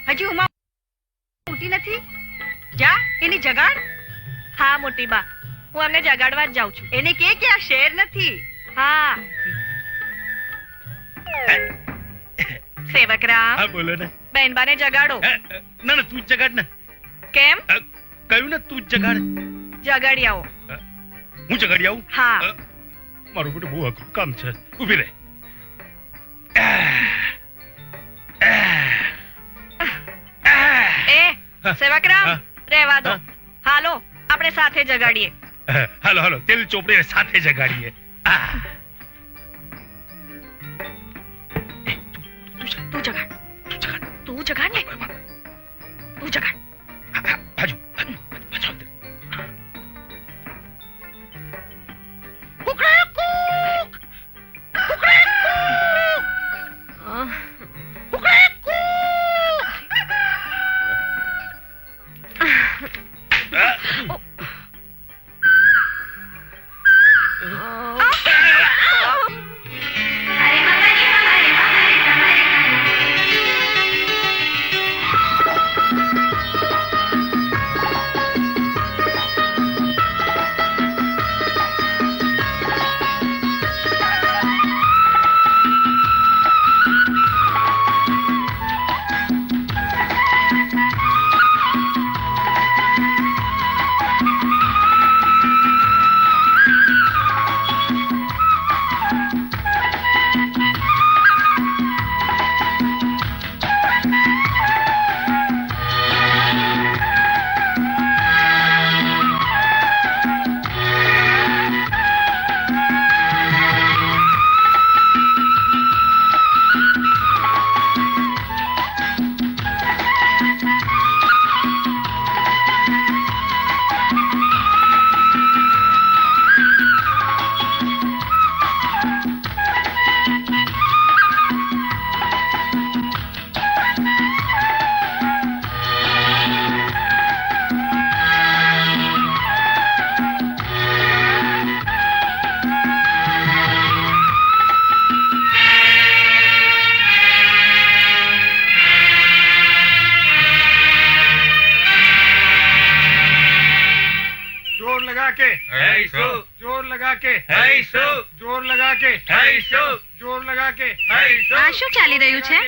હજી ઉમા ઉઠી નથી? જા એની જગાડ. હા મોટી બા, હું અમને જગાડવા જ જાઉં છું. એને કે આ શેર નથી. હા સેવકરામ, હા બોલો ને. બહેનબાને જગાડો. ના ના તું જ જગાડ ને. કેમ? કહ્યું ને તું જ જગાડ. જગાડી આવો. હું જગાડી આવું? હા. મારું બેટું બહુ અઘરું કામ છે. ઊભી રહે. એ સેવકરામ, રહેવા દો. હાલો આપણે સાથે જગાડીએ. હાલો હાલો તેલ ચોપડીને સાથે જગાડીએ. તું જગાડ, તું જગાડ ને, તું જગાડ. બાજુ जोर लगा के जोर लगा के जोर लगा के આ શું ચાલી રહ્યું છે?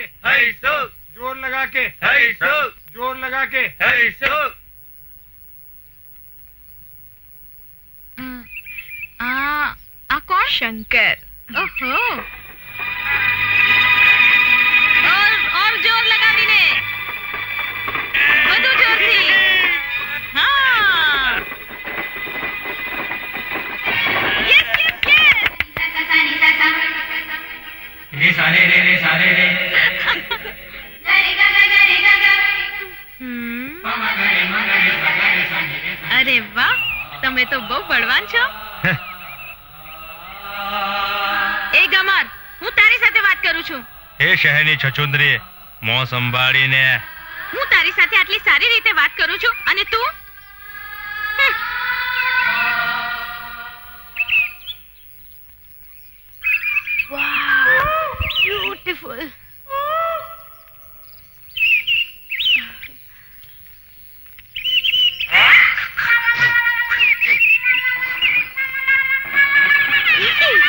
जोर लगा के जोर लगा के આ કોણ? શંકર. ઓહો, ઓર જોર લગાવીને, વધુ જોરથી. હા, યસ યસ યસ. અરે વાહ, તમે તો બહુ બળવાન છો. એ ગમાર, હું તારી સાથે વાત કરું છું. એ શહેરની છછુંદરી, મોં સંભાળીને. હું તારી સાથે આટલી સારી રીતે વાત કરું છું અને તું? વાવ, બ્યુટીફુલ.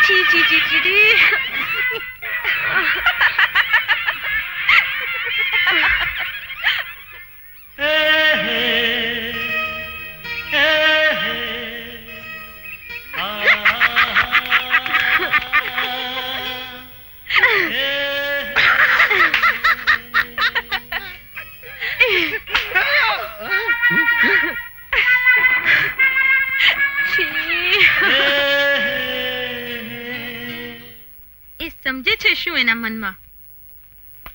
જી જી જી જી. એ સમજે છે શું એના મનમાં?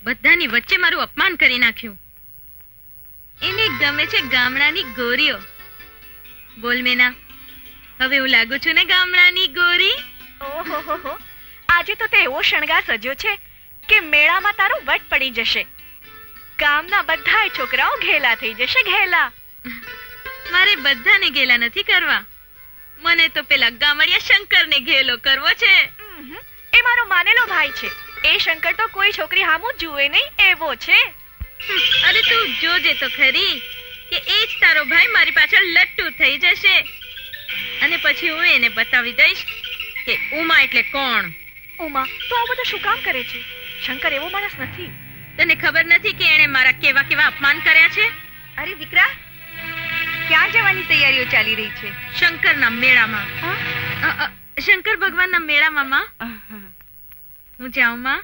બધાની વચ્ચે મારું અપમાન કરી નાખ્યું. એને ગમે છે ગામડાની ગોરીઓ. બોલ મેના, હવે હું લાગુ છું ને ગામડાની ગોરી? ઓહો, આજે તો તે એવો શણગાર સજ્યો છે કે મેળામાં તારો વટ પડી જશે. ગામના બધાય છોકરાઓ ઘેલા થઈ જશે, ઘેલા. મારે બધાને ઘેલા નથી કરવા, મને તો પેલા ગામડિયા શંકરને ઘેલો કરવો છે. એ મારો માનેલો ભાઈ છે. એ શંકર તો કોઈ છોકરી હામું જુએ નહીં એવો છે. અરે તું જોજે તો ખરી કે એ જ તારો ભાઈ મારી પાછળ લટ્ટુ થઈ જશે અને પછી હું એને બતાવી દઈશ કે ઉમા એટલે કોણ. ઉમા તો આ બધું શું કામ કરે છે? શંકર એવો માણસ નથી. તને ખબર નથી કે એણે મારા કેવા કેવા અપમાન કર્યા છે? અરે દીકરા, ક્યાં જવાની તૈયારીઓ ચાલી રહી છે? શંકરના મેળામાં. હા? શંકર ભગવાનના મેળામાં માં. હું જાઉં માં?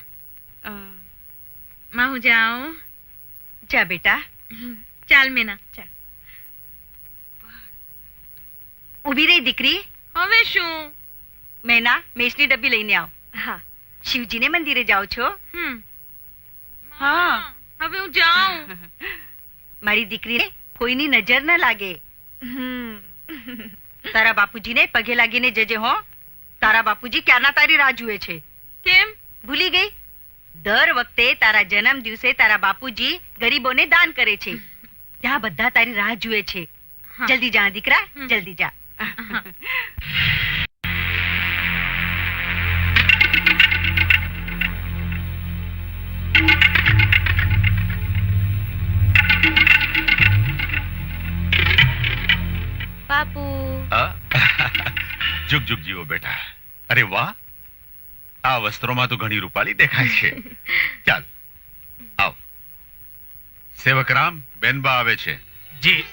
માં હું જાઉં? જા બેટા. ચાલ મેના. ચાલ. ઊભી રહી દીકરી. હવે શું? મેના, મેષની ડબ્બી લઈને આવ. હા. શિવજીને મંદિરે જાઓ છો? હા. હવે હું જાઉં. મારી દીકરીને કોઈની નજર ન લાગે. તારા બાપુજીને પગે લાગીને જજે હો. તારા બાપુજી ક્યારના તારી રાહ જુએ છે. કેમ? ભૂલી ગઈ? દર વખતે તારા જન્મ દિવસે તારા બાપુજી ગરીબોને દાન કરે છે. ત્યાં બધા તારી રાહ જુએ છે. હા. જલ્દી જા દીકરા, જલ્દી જા. બાપુ. જુગ જુગ જીવો બેટા. અરે વાહ, આ વસ્ત્રોમાં તો ઘણી રૂપાળી દેખાય છે. ચાલ આવ. સેવક રામ, બેનબા આવે છે. જી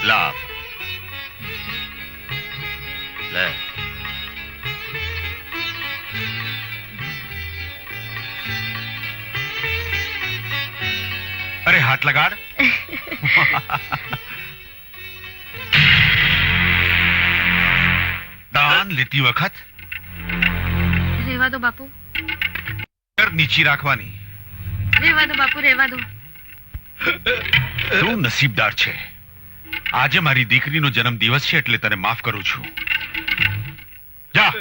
લાવ લે. અરે હાથ લગાડ. દાન લેતી વખત રેવા દો બાપુ. નજર નીચી રાખવાની. રેવા દો બાપુ, રેવા દો. તું નસીબદાર છે. આજે મારી દીકરીનો જન્મ દિવસ છે એટલે તને માફ કરું છું. જા.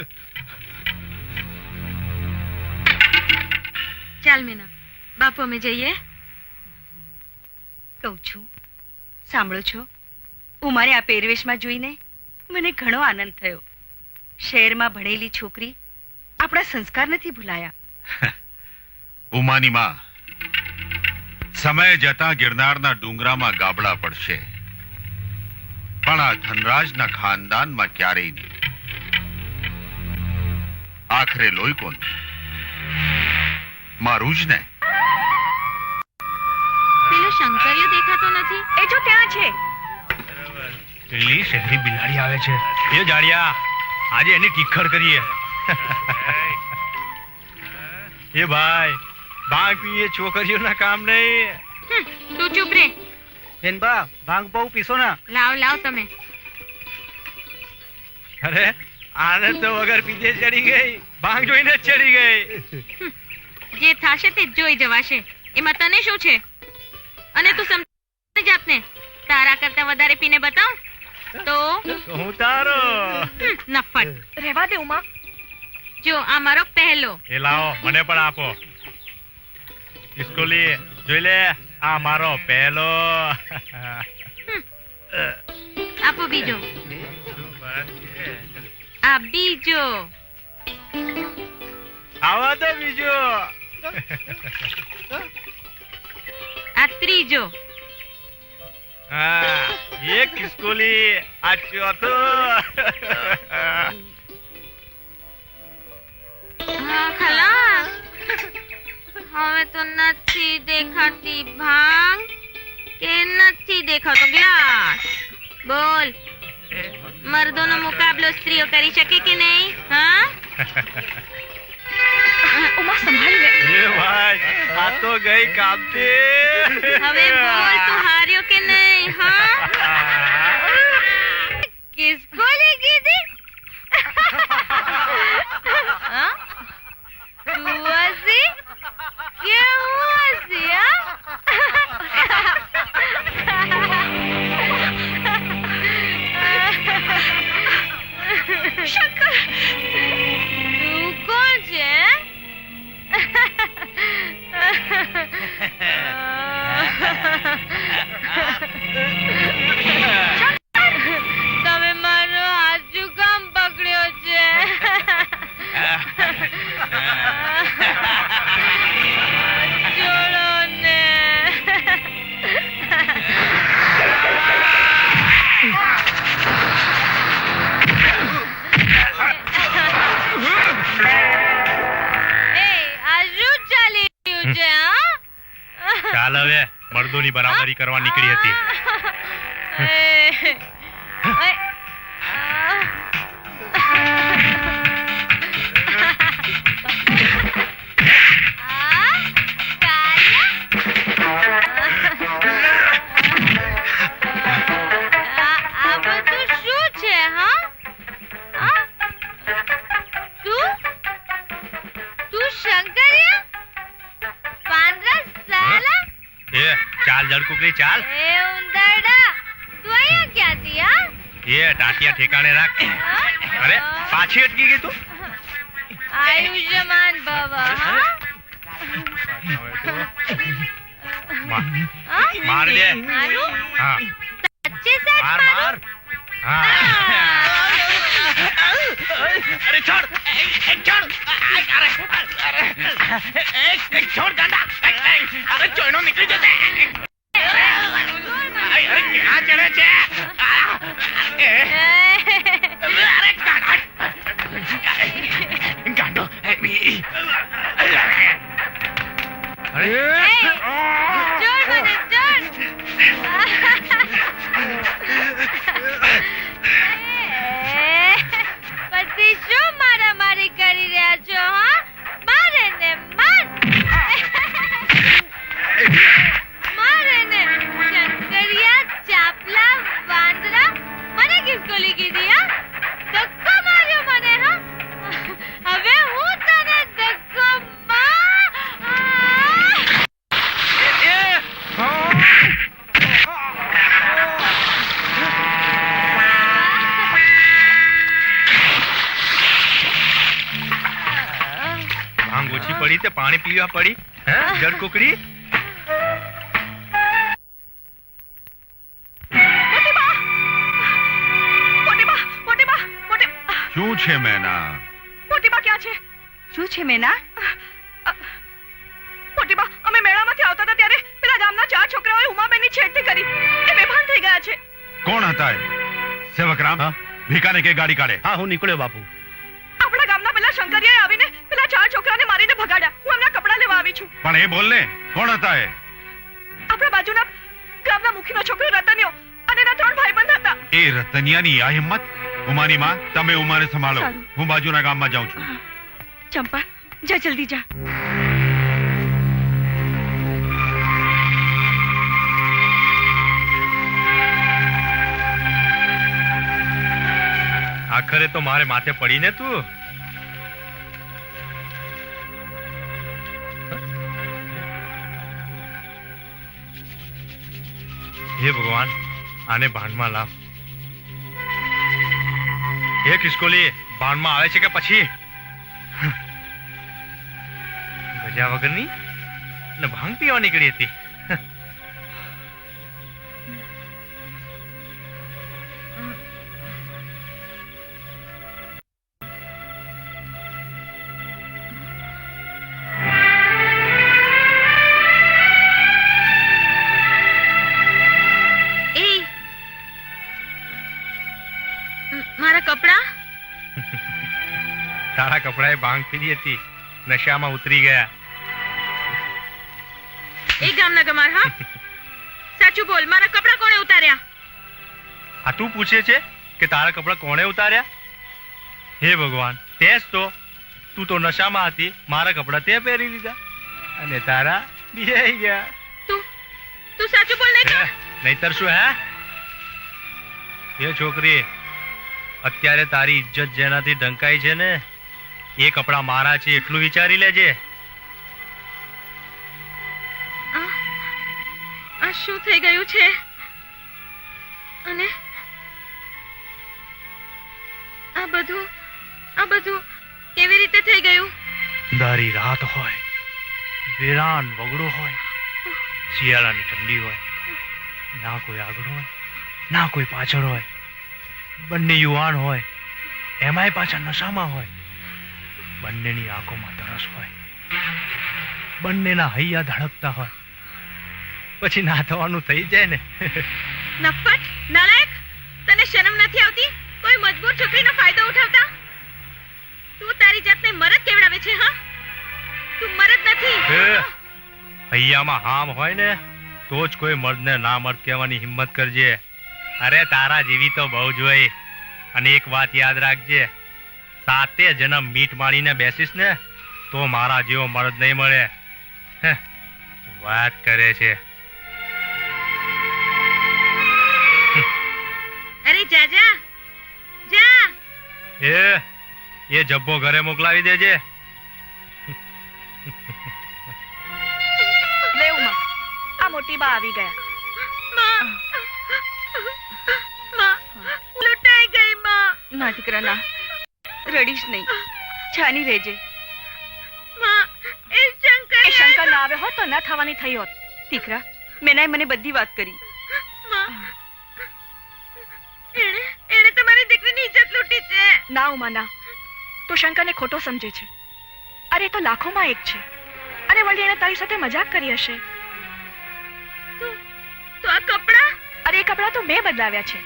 ચાલ મેના, બાપુ અમે જઈએ. કહું છું, સાંભળો છો? ઉમારે આ પહેરવેશમાં જોઈને મને ઘણો આનંદ થયો. શહેરમાં ભણેલી છોકરી આપણા સંસ્કાર નથી ભૂલાયા. ઉમાની માં, સમય જતા ગિરનારના ડુંગરામાં ગાબડા પડશે, પણ આ ધનરાજના ખાનદાનમાં ક્યારેય નહીં. આખરે લોહી કોણ? મારું જ ને. પેલો શંકરિયો દેખાતો નથી. એ જો ત્યાં છે. પેલી શહેરી બિલાડી આવે છે. એ જાડિયા, આજે એની ટીખર કરીએ. એ ભાઈ, ભાંગ પીએ છોકરીઓના કામ નહીં. તું ચૂપ રે. બેનબા, ભાંગ બહુ પીસો ને. લાવ લાવ તમે. અરે આને તો વગર પીધે ચડી ગઈ, ભાંગ જોઈને જ ચડી ગઈ. જે થાશે તે જોઈ જવાશે. એમાં તને શું છે? અને તું સમજ જાતને. તારા કરતા વધારે પીને બતાવ તો હું તારો. નફટ. રહેવા દે ઉમા. જો આ મારો પહેલો. એ લાવો, મને પણ આપો. ઇસ્કોલી જોઈ લે, આ મારો પહેલો. આપો બીજો. આ બીજો. આવા તો બીજો. આ ત્રીજો. હા, એક ઇસ્કોલી, આ ચોથો. હા ખલાસ. હવે તો નથી દેખાતી ભાંગ કે નથી દેખાતો ગ્લાસ. બોલ, મર્દોનો મુકાબલો સ્ત્રીઓ કરી શકે કે નહીં? હા, ઉમા સંભાળી લે. એ ભાઈ, આ તો ગઈ કામથી. હવે બોલ, તું હાર્યો કે નહીં? હા, કિસકો લગી હતી? હા? તું હસી કે હું હસી? હા? શંકર, તું કોણ છે? શંકર! મર્દોની બરાબરી કરવા નીકળી હતી. આ બધું શું છે? હા, તું શંકરિયા પાંદરા સાલા એ ચાલ જળકુકરી ચાલ. એ ઉંદરડા તું અહીંયા ક્યાંથી? હા, એ ટાટિયા ઠેકાણે રાખ. અરે પાછી અટકી ગઈ તું. આયુષ્યમાન ભવ. હા, માર દે. મારું હા સચ્ચે સચ માર મારું? માર. અરે છોડ છોડ. છોડ ગાંડા. અરે ચોઈનો નીકળી જશે. અરે ક્યાં ચડે છે? અરે ગાંડો. ચોર મને ચોર. પછી શું મારામારી કરી રહ્યા છો? હા, મારે ને માર. મારે ને શંકરિયા ચાપલા વાંદરા મને ખિસકોલી કીધી. હા, ધક્કો માર્યો મને. હા, હવે હું તને ધક્કો ભાંગ ઓછી પડી તે પાણી પીવા પડી. હે જળકુકડી. શું છે મેના? મોટીબા ક્યાં છે? શું છે મેના? મોટીબા, અમે મેળામાંથી આવતા હતા ત્યારે પેલા ગામના 4 છોકરાઓએ ઉમાબેનની છેડતી કરી. એ બેભાન થઈ ગયા છે. કોણ હતા એ? સેવકરામ, ભીખાને કે ગાડી કાઢે. હા હું નીકળ્યો બાપુ. આપણા ગામના પેલા શંકરિયાએ આવીને પેલા 4 છોકરાને મારીને ભગાડ્યા. હું એમના કપડાં લેવા આવી છું. પણ એ બોલ ને, કોણ હતા એ? આપણા બાજુના ગામના મુખીનો છોકરો રતન્યો અને એના 3 ભાઈબંધ હતા. એ રતનિયાની આ હિંમત? ઉમાની માં, તમે ઉમાને સંભાળો. સારું. હું બાજુના ગામમાં જાઉં છું. ચંપા, જા જલ્દી જા. આખરે તો મારે માથે પડીને તું. હે ભગવાન, આને ભાનમાં લાવ. હે ખિસકોલી, ભાનમાં આવે છે કે પછી? ગજા વગરની ને ભાંગ પીવા નીકળી હતી. મારા કપડા? તારા કપડાએ ભાંગ પીધી હતી, નશામાં ઉતરી ગયા. એ ગામના ગમાર. હા, સાચું બોલ, મારા કપડા કોણે ઉતાર્યા? આ તું પૂછે છે કે તારા કપડા કોણે ઉતાર્યા? હે ભગવાન, તે જ તો. તું તો નશામાં હતી, મારા કપડા તે પહેરી લીધા અને તારા બિહાઈ ગયા. તું સાચું બોલ નહીં તો? નહીતર શું? હે છોકરી, અત્યારે તારી ઇજ્જત જેનાથી ઢંકાઈ છે ને, એ કપડા મારા છે એટલું વિચારી લેજે. આ શું થઈ ગયું છે? અને આ બધું કેવી રીતે થઈ ગયું? અંધારી રાત હોય, વેરાન વગડો હોય, શિયાળાની ઠંડી હોય, ના કોઈ આગળ હોય ના કોઈ પાછળ હોય, બંને યુવાન હોય, એમાંય પાછા નશામાં હોય, બંનેની આંખોમાં તરસ હોય, બંનેના હૈયા ધડકતા હોય, પછી ના થવાનું થઈ જાય ને. નફટ, નાલાયક, તને શરમ નથી આવતી? કોઈ મજબૂર છોકરીનો ફાયદો ઉઠાવતા? તું તારી જાતને મરદ કેવડાવે છે? હા, તું મરદ નથી. હૈયામાં હામ હોય ને તો જ કોઈ મર્દને ના મર્દ કહેવાની હિંમત કરજે. અરે તારા જેવી તો બહુ જ હોય. અને એક વાત યાદ રાખજે, 7 જન્મ મીઠ માણીને બેસીશ ને તો મારા જેવો મર્દ નહીં મળે. હે, વાત કરે છે. અરે જા જા જા. એ જબ્બો ઘરે મોકલાવી દેજે. લે ઉમા, આ મોટી બા આવી ગયા. માં માં લૂંટાઈ ગઈ માં. ના દીકરા ના, રડીશ નહીં, છાની રહેજે. માં એ શંકર ના આવે હોત તો ના થવાની થઈ હોત. દીકરા, મેનાએ મને બધી વાત કરી. માં એણે તમારી દીકરીની ઇજ્જત લૂંટી છે. ના ઉમા ના, તો શંકરને ખોટો સમજે છે. અરે તો લાખોમાં એક છે, અને વળી એણે તારી સાથે મજાક કરી હશે. તો આ કપડા? અરે એ કપડાં તો મેં બદલાવ્યા છે.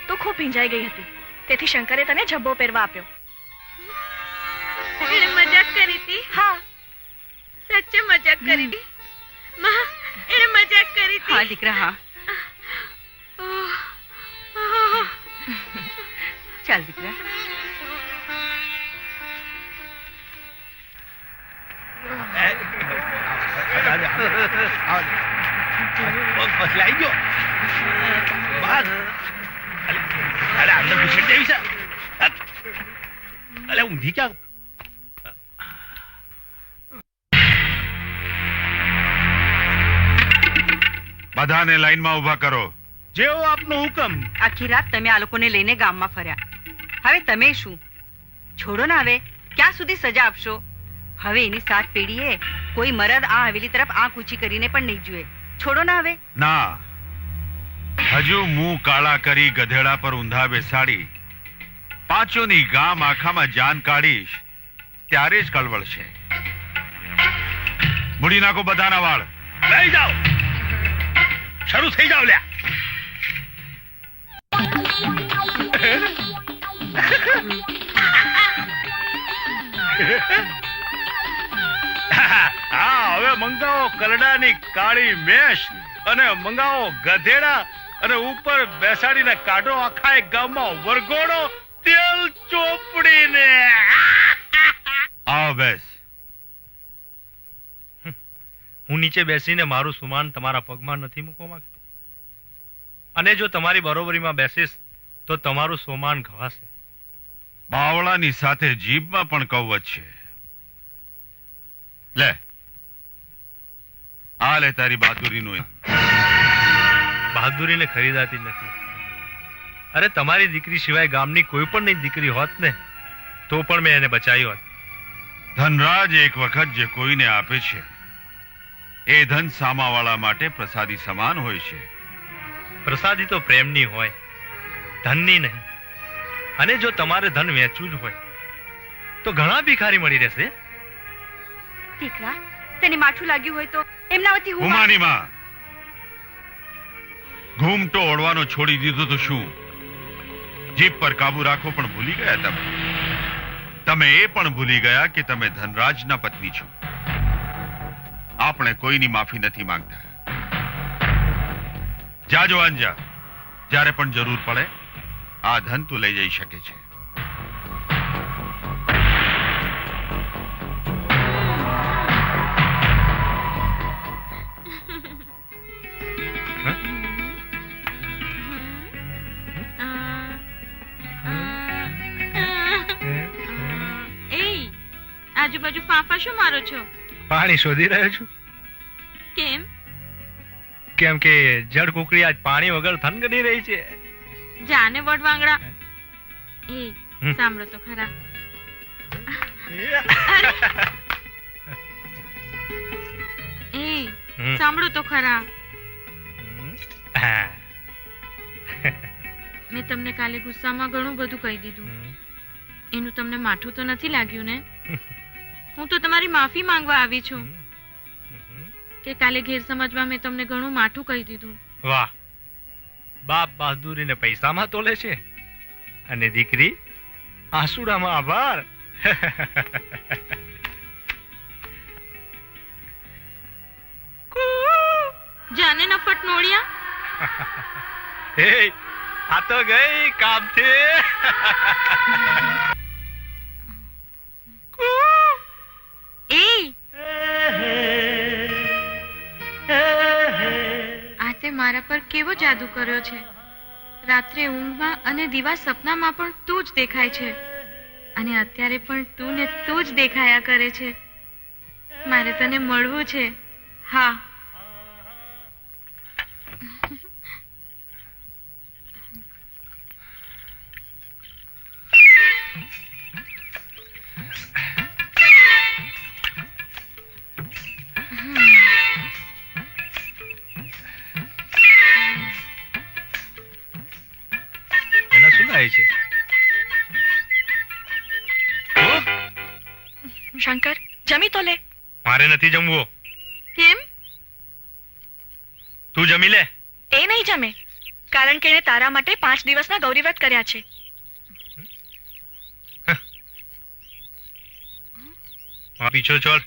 તું ખૂબ ભીંજાઈ ગઈ હતી, તેથી શંકરે તને ઝબ્બો પહેરવા આપ્યો. એણે મજાક કરી હતી. હા સાચે મજાક કરી હતી. માં એણે મજાક કરી હતી. હા દીકરા હા. ઓહ, ચાલ દીકરા. ફસલાઈ ગયો. બસ. અરે અંદર ઘૂસી દેવી છે. અરે ઊંધી ક્યાં? બધાને લાઈનમાં ઊભા કરો. જેવો આપનો હુકમ. આખી રાત તમે આ લોકોને લઈને ગામમાં ફર્યા. હવે તમે શું? છોડો ને. હવે ક્યાં સુધી સજા આપશો? હવે એની 7 પેઢીએ કોઈ મરદ આ હવેલી તરફ આંખ ઊંચી કરીને પણ નહીં જુએ. છોડો ને હવે. ના, હજુ મું કાળા કરી ગધેડા પર ઊંધા બેસાડી પાંચોની ગામ આખામાં જાન કાઢીશ, ત્યારે જ કળવળશે. મૂડી નાખો બધાના વાળ. લઈ જાઓ. શરૂ થઈ જાઓ લ્યા. હા, હવે મંગાવો કરડાની કાળી મેશ અને મંગાવો ગધેડા અને ઉપર બેસાડીને કાઢો આખા એક ગામમાં વરઘોડો તેલ ચોપડીને. આવ બેસ. હું નીચે બેસીને મારું સુમાન તમારા પગમાં નથી મૂકવા માંગતો. અને જો તમારી બરોબરીમાં બેસીશ તો તમારું સોમાન ઘવાશે. બાવળાની સાથે જીભમાં પણ કવચ છે. લે, આ લે તારી બહાદુરીનું ઇનામ. બહાદુરીને ખરીદાતી નથી. અરે તમારી દીકરી સિવાય ગામની કોઈ પણ દીકરી હોત ને તો પણ મેં એને બચાવી હોત. ધનરાજ એક વખત જે કોઈને આપે છે એ ધન સામાવાળા માટે પ્રસાદી સમાન હોય છે. પ્રસાદી તો પ્રેમની હોય, ધનની નહીં. અને જો તમારે ધન વેચવું જ હોય તો ઘણા ભિખારી મળી રહેશે. દીકરા, તેને માઠું લાગ્યું હોય તો એમના વતી હું ઉમાની માં, ઘૂમટો ઓળવાનો છોડી દીધો તો શું? જીભ પર કાબુ રાખો પણ ભૂલી ગયા તમે. તમે એ પણ ભૂલી ગયા કે તમે ધનરાજના પત્ની છો. આપણે કોઈની માફી નથી માંગતા. જા જવાન જા, જ્યારે પણ જરૂર પડે આ ધન તું લઈ જઈ શકે છે. આજુબાજુ ફાંફા શું મારો છો? પાણી શોધી રહ્યો છું. કેમ? કેમ કે જળ કુકડી આજ પાણી વગર થનગની રહી છે. જાને વડવાંગડા. એ સાંભળો તો ખરા. એ સાંભળો તો ખરા. મેં તમને કાલે ગુસ્સામાં ઘણું બધું કહી દીધું. એનું તમને માઠું તો નથી લાગ્યું ને? હું તો તમારી માફી માંગવા આવી છું કે કાલે ઘેર સમજમાં મેં તમને ઘણું માઠું કહી દીધું. વાહ, બાપ બહાદુરીને પૈસામાં તોલે છે અને દીકરી આંસુડામાં આભાર. જાને નફટ કંકોડિયા? હે આ તો ગઈ કામથી. એ આ તે મારા પર કેવો જાદુ કર્યો છે. રાત્રે ઊંઘમાં અને દીવા સપનામાં પણ તું જ દેખાય છે, અને અત્યારે પણ તું ને તું જ દેખાયા કરે છે. મારે તને મળવું છે. હા, એના શું થાય છે? શંકર, જમી તો લે. મારે નથી જમવું. કેમ? તું જમી લે. એ નહીં જમે, કારણ કે એણે તારા માટે 5 દિવસના ગૌરી વ્રત કર્યા છે. પીછો છોડ.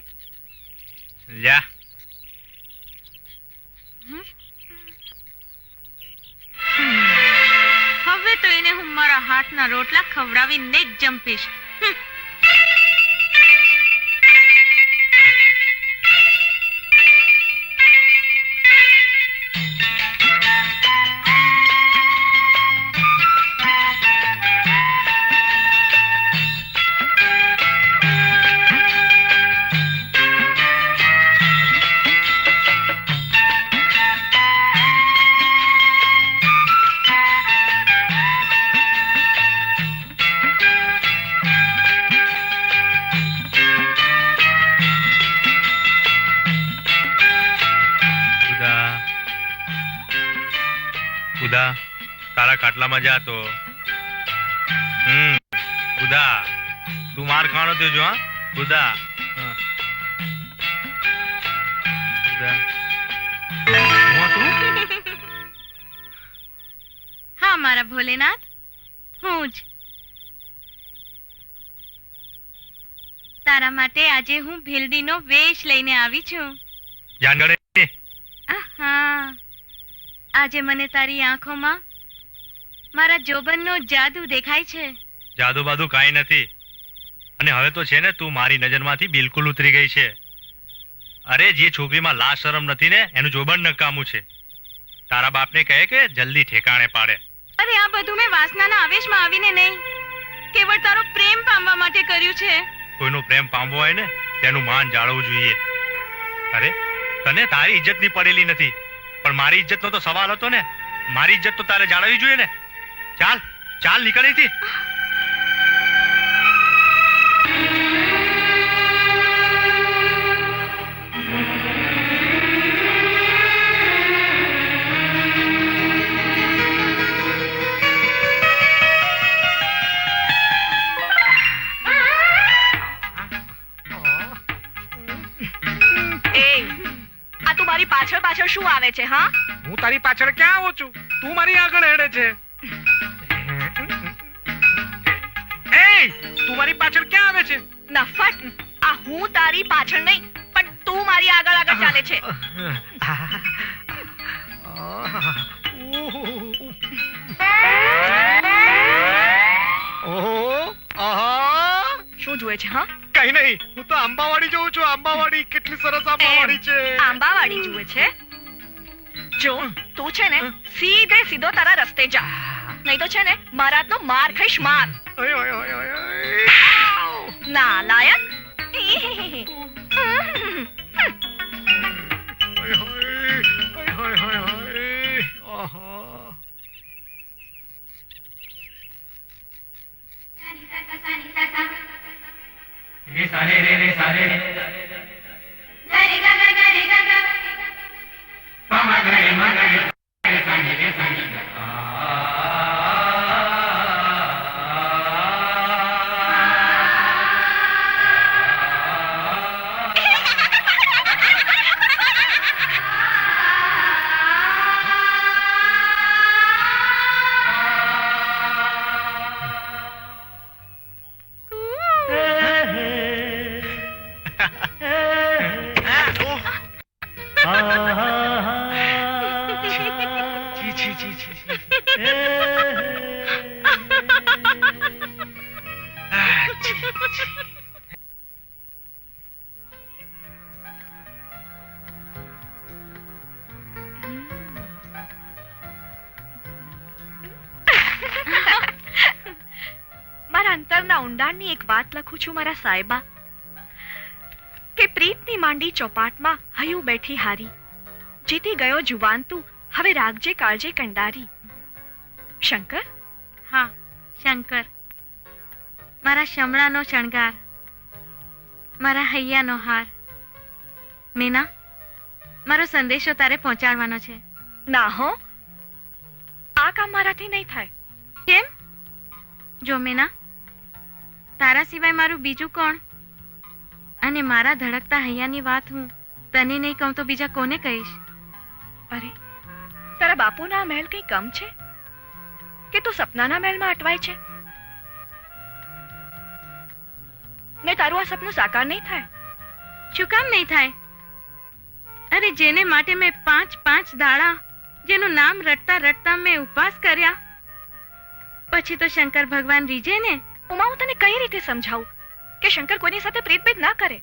જા. હવે તો એને હું મારા હાથના રોટલા ખવડાવીને જ જંપીશ. બુધા, તારા ખાટલામાં જા તો. બુધા, તું માર ખાવાનો થયો છો? હા બુધા. બુધા. હા મારા ભોલેનાથ, હું જ. તારા માટે આજે હું ભીલડીનો વેશ લઈને આવી છું. જાનગઢે આહા, આજે મને તારી આંખોમાં મારા જોબનનો જાદુ દેખાય છે. જાદુ બાદુ કાંઈ નથી. અને હવે તો છે ને, તું મારી નજરમાંથી બિલકુલ ઉતરી ગઈ છે. અરે, જે છોકરીમાં લાજ શરમ નથી ને, એનું જોબન નકામું છે. તારા બાપને કહે કે જલ્દી ઠેકાણે પાડે. અરે, આ બધું મેં વાસનાના આવેશમાં આવીને નહીં, કેવળ તારો પ્રેમ પામવા માટે કર્યું છે. કોઈનો પ્રેમ પામવો હોય ને, તેનું માન જાળવવું જોઈએ. અરે, તને તારી ઇજ્જતની પડેલી નથી, પણ મારી ઇજ્જતનો તો સવાલ હતો ને. મારી ઇજ્જત તો તારે જાળવવી જોઈએ ને. ચાલ ચાલ, નીકળ અહીંથી. પાછળ પાછળ શું આવે છે? હા, હું તારી પાછળ ક્યાં આવું છું? તું મારી આગળ હેડે છે. એ તું મારી પાછળ ક્યાં આવે છે? નફટ! આ હું તારી પાછળ નહીં, પણ તું મારી આગળ આગળ ચાલે છે. શું જુએ છે? હા, કઈ નહીં, હું તો આંબાવાડી જોઉં છું. આંબાવાડી કેટલી સરસ આંબાવાડી છે. આંબાવાડી જુએ છે? જો તું છે ને, સીધે સીધો તારા રસ્તે જા, નહીં તો છે ને મારા હાથનો માર ખાઈશ. માર! નાલાયક! અંતરના ઊંડાણની એક વાત લખું છું મારા સાહેબા, કે પ્રીતની માંડી ચોપાટમાં હયું બેઠી હારી, જીતી ગયો જુવાન તું, હવે રાખજે કાળજે કંડારી. શંકર, હા શંકર, મારા શમણાનો શણગાર, મારા હૈયાનો હાર. મીના, મારો સંદેશો તારે પહોંચાડવાનો છે. ના હો, આ કામ મારાથી નહીં થાય. કેમ? જો મીના, તારા સિવાય મારું બીજું કોણ? અને મારા ધડકતા હૈયાની વાત હું તને નહીં કહું તો બીજા કોને કહીશ? અરે, તારા બાપુના આ મહેલ કઈ કમ છે કે તું સપનાના મહેલમાં અટવાય છે? ને તારું આ સપનું સાકાર નહીં થાય. શું કામ નહીં થાય? અરે જેને માટે મેં 5 દાડા, જેનું નામ રટતા રટતા મેં ઉપવાસ કર્યા, પછી તો શંકર ભગવાન રીજે ને. ઉમા, હું તને કઈ રીતે સમજાવું કે શંકર કોઈની સાથે પ્રીતભેદ ના કરે?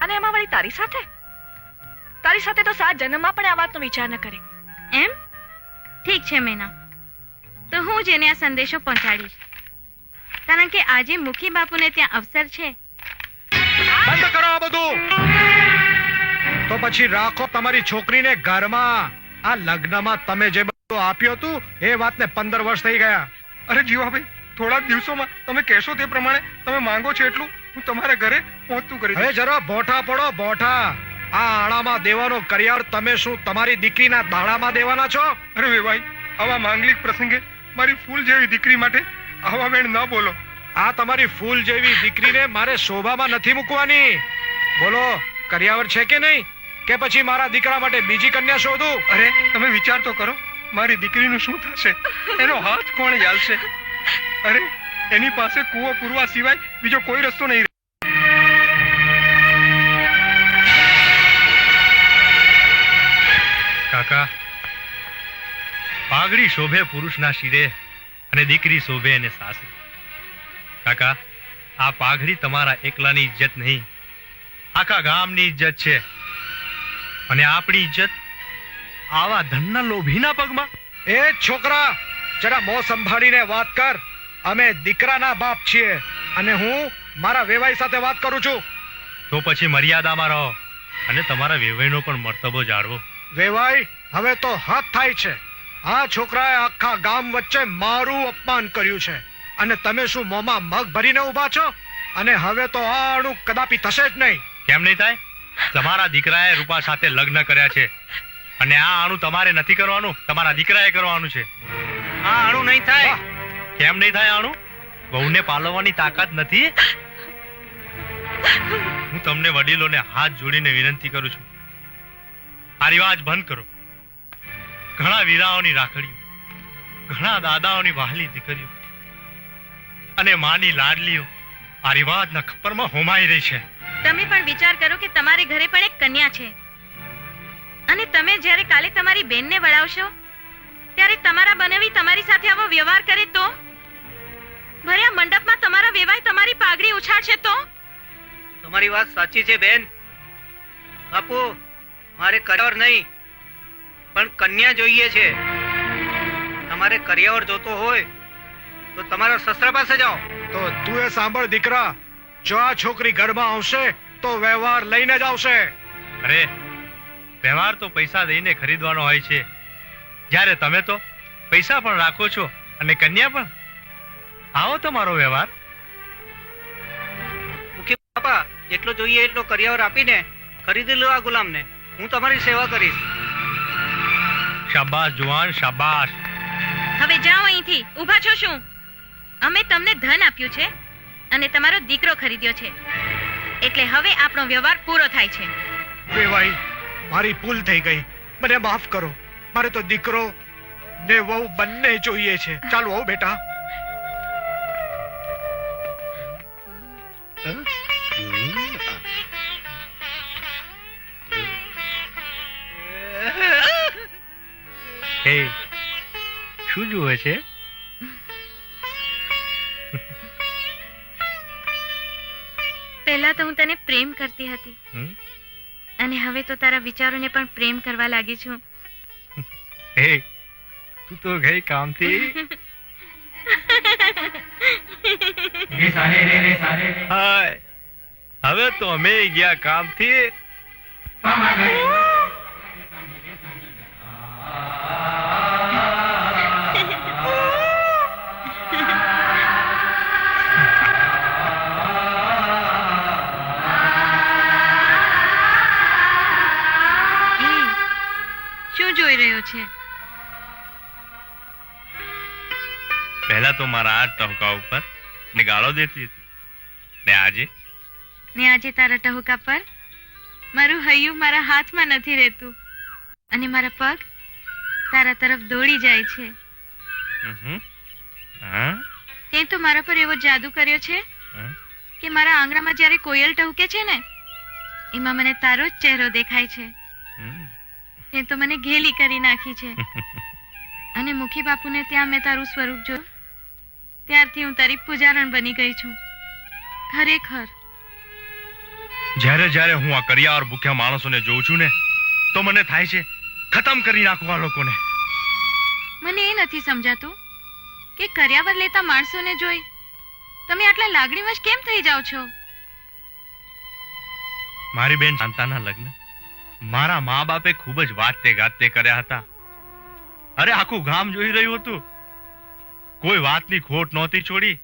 અને એમાં વળી તારી સાથે તો 7 જન્મમાં પણ આ વાતનો વિચાર ન કરે. એમ? ઠીક છે મેના, તો હું જેને આ સંદેશો પહોંચાડીશ, કારણ કે આજે મુખી બાપુને ત્યાં અવસર છે. બંધ કરો આ બધું. તો પછી રાખો તમારી છોકરીને ઘરમાં. આ લગ્નમાં તમે જે બધું આપ્યું હતું એ વાતને 15 વર્ષ થઈ ગયા. અરે જીવાભાઈ, થોડા દિવસોમાં તમે કહેશો તે પ્રમાણે તમે માંગો છો એટલું હું તમારા ઘરે પહોંચતું કરી હવે દઈશ. જરા બોઠા પડો, બોઠા. આ આણામાં દેવાનો કરિયાવર તમે શું તમારી દીકરીના દાડામાં દેવાના છો? અરે વેવાઈ, આવા માંગલિક પ્રસંગે મારી ફૂલ જેવી દીકરી માટે આવા વેણ ન બોલો. આ તમારી ફૂલ જેવી દીકરીને મારે શોભામાં નથી મૂકવાની. બોલો, કરિયાવર છે કે નહીં? કે પછી મારા દીકરા માટે બીજી કન્યા શોધું? અરે તમે વિચાર તો કરો, મારી દીકરીનું શું થશે? એનો હાથ કોણ યાલશે? અરે એની પાસે કૂવો પૂરવા સિવાય બીજો કોઈ રસ્તો નહીં. કાકા, પાઘડી શોભે પુરુષના શિરે અને દીકરી શોભે એને સાસરે. કાકા, આ પાઘડી તમારા એકલાની ઇજ્જત નહીં, આખા ગામની ઇજ્જત છે. અને આપણી ઇજ્જત આવા ધનના લોભીના પગમાં? એ છોકરા, જરા મોં સંભાળીને વાત કર. અમે દીકરાના બાપ છીએ અને હું મારા વેવાઈ સાથે વાત કરું છું. તો પછી મર્યાદામાં રહો અને તમારા વેવાઈનો પણ મર્તબો જાળવો. વેવાઈ, હવે તો હદ થાય છે. આ છોકરાએ આખા ગામ વચ્ચે મારું અપમાન કર્યું છે અને તમે શું મોંમાં મગ ભરીને ઊભા છો? અને હવે તો આનું કદાપી થશે જ નહીં. કેમ નહીં થાય? તમારા દીકરાએ રૂપા સાથે લગ્ન કર્યા છે અને આ આણું તમારે નથી કરવાનું, તમારા દીકરાએ કરવાનું છે. આ આણું નહીં થાય. કેમ નહીં થાય આણું? વહુને પાલવવાની તાકાત નથી? હું તમને વડીલોને હાથ જોડીને વિનંતી કરું છું, આ રિવાજ બંધ કરો. ઘણા વીરાઓની રાખડીઓ, ઘણા દાદાઓની વહાલી દીકરીઓ અને માની લાડલીઓ આ રિવાજના ખપ્પરમાં હોમાઈ રહી છે. તમે પણ વિચાર કરો કે તમારે ઘરે પણ એક કન્યા છે, અને તમે જ્યારે કાલે તમારી બેનને વળાવશો ત્યારે તમારા બનેવી તમારી સાથે આવો વ્યવહાર કરે તો? ભર્યા મંડપમાં તમારા વેવાય તમારી પાઘડી ઉછાળશે તો? તમારી વાત સાચી છે બેન. બાપુ, મારે કરિયાવર નહીં પણ કન્યા જોઈએ છે. તમારે કરિયાવર જોતો હોય તો તમારા સસરા પાસે જાઓ. તો તું એ સાંભળ દીકરા, જો આ છોકરી ઘરમાં આવશે તો વ્યવહાર લઈને જ આવશે. અરે, વ્યવહાર તો પૈસા દઈને ખરીદવાનો હોય છે, જ્યારે તમે તો પૈસા પણ રાખો છો અને કન્યા પણ. આવો તમારો વ્યવહાર. મુખી બાપા, જેટલો જોઈએ એટલો કરિયાવર આપીને ખરીદી લો આ ગુલામને. હું તમારી સેવા કરીશ. શાબાશ જુવાન, શાબાશ. હવે જાઓ અહીંથી. ઊભા છો શું? અમે તમને ધન આપ્યું છે અને તમારો દીકરો ખરીદ્યો છે, એટલે હવે આપણો વ્યવહાર પૂરો થાય છે. વેવાઈ, મારી ભૂલ થઈ ગઈ, મને માફ કરો. મારે તો દીકરો ને વહુ બંને જોઈએ છે. ચાલો આવો બેટા. હે, શું જુએ છે? પહેલા તો હું તને પ્રેમ કરતી હતી, અને હવે તો તારા વિચારોને પણ પ્રેમ કરવા લાગી છું. હે, તું તો ગઈ કામથી. હાય હવે તો અમે ગયા કામથી. શું જોઈ રહ્યો છે? પહેલા તો મારા આ ટહુકા ઉપર ને ગાળો દેતી હતી, ને આજે તારા ટહુકા પર મારું હૈયું મારા હાથમાં નથી રહેતું અને મારા પગ તારા તરફ દોડી જાય છે. તે તો મારા પર એવો જાદુ કર્યો છે કે મારા આંગણામાં જ્યારે કોયલ ટહુકે છે ને એમાં મને તારો જ ચહેરો દેખાય છે. તે તો મને ઘેલી કરી નાખી છે. અને મુખી બાપુને ત્યાં મેં તારું સ્વરૂપ જોયું ત્યારથી હું તારી પૂજારણ બની ગઈ છું. ખરેખર જ્યારે જ્યારે હું આ કરિયાવર ભૂખ્યા માણસોને જોઉં છું ને તો મને થાય છે ખતમ કરી નાખું આ લોકોને. મને એ નથી સમજાતું કે કર્યાવર લેતા માણસોને જોઈ તમે આટલા લાગણીવશ કેમ થઈ જાઓ છો? મારી બેન શાંતાના લગ્ન મારા મા બાપે ખૂબ જ વાતે ગાતે કર્યા હતા. અરે આખું ગામ જોઈ રહ્યું હતું, કોઈ વાતની ખોટ નહોતી છોડી.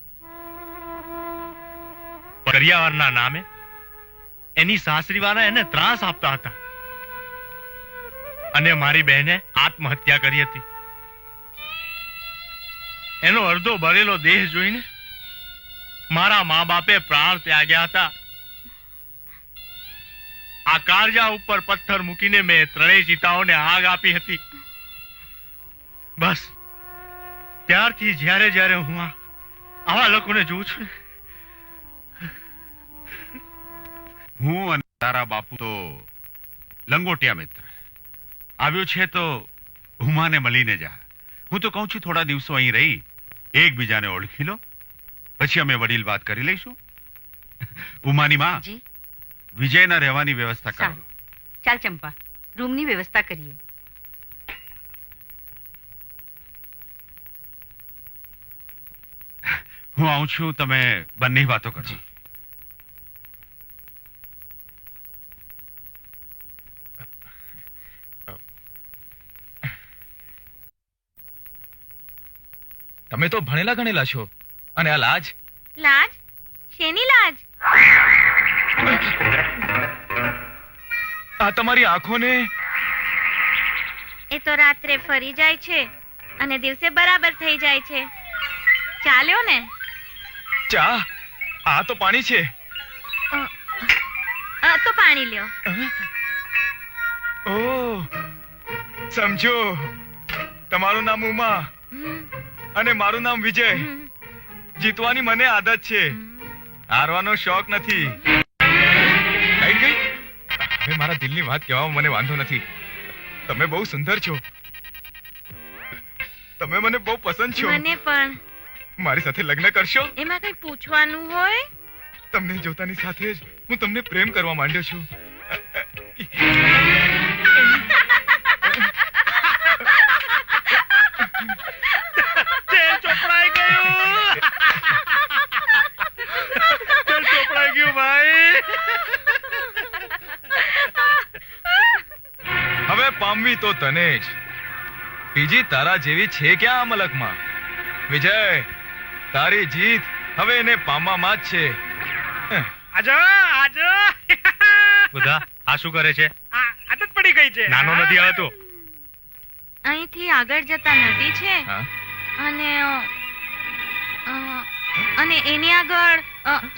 કરિયાવરના નામે એની સાસરીવાળા એને ત્રાસ આપતા હતા અને મારી બહેને આત્મહત્યા કરી હતી. એનો અડધો ભરેલો દેહ જોઈને મારા મા બાપે પ્રાણ ત્યાગ્યા હતા. આ કાળજા ઉપર પથ્થર મૂકીને મેં ત્રણેય ચિતાઓને આગ આપી હતી. બસ ત્યારથી જ્યારે જ્યારે હું આવા લોકોને જોઉં છું હું અને તારા બાપુ તો લંગોટિયા મિત્ર. આવ્યો છે તો ઉમાને મળીને જા. હું તો કહું છું થોડા દિવસો અહીં રહી એકબીજાને ઓળખી લો, પછી અમે વડીલ વાત કરી લઈશું. ઉમાની માં, જી વિજયના રહેવાની વ્યવસ્થા કરો. સારું. ચાલ ચંપા, રૂમની વ્યવસ્થા કરીએ. હું આવું છું, તમે બંને વાતો કરજો. તમે તો ભણેલા ગણેલા છો અને આ લાજ લાજ? શેની લાજ? આ તમારી આંખોને એ તો રાત્રે ફરી જાય છે અને દિવસે બરાબર થઈ જાય છે. ચાલ્યો ને? ચા? આ તો પાણી છે. તો પાણી લ્યો. ઓ સમજો, તમારું નામ ઉમા અને મારું નામ વિજય. જીતવાની મને આદત છે, હારવાનો શોખ નથી. લાઈટ ગઈ? હવે મારા દિલની વાત કહેવામાં મને વાંધો નથી. તમે બહુ સુંદર છો, તમે મને બહુ પસંદ છો. મને પણ. મારી સાથે લગ્ન કરશો? એમાં કઈ પૂછવાનું હોય? તમને જોતાની સાથે જ હું તમને પ્રેમ કરવા માંડ્યો છું. ચોપડાઈ ગયું ભાઈ. હવે પામવી તો તને જ, બીજી તારા જેવી છે ક્યાં આ મલકમાં? વિજય, તારી જીત હવે એને પામવામાં જ છે. આજો આજો બધા આ શું કરે છે? આદત પડી ગઈ છે. નાનો નથી આવતો. અહીંથી આગળ જતા નદી છે હા? અને એની આગળ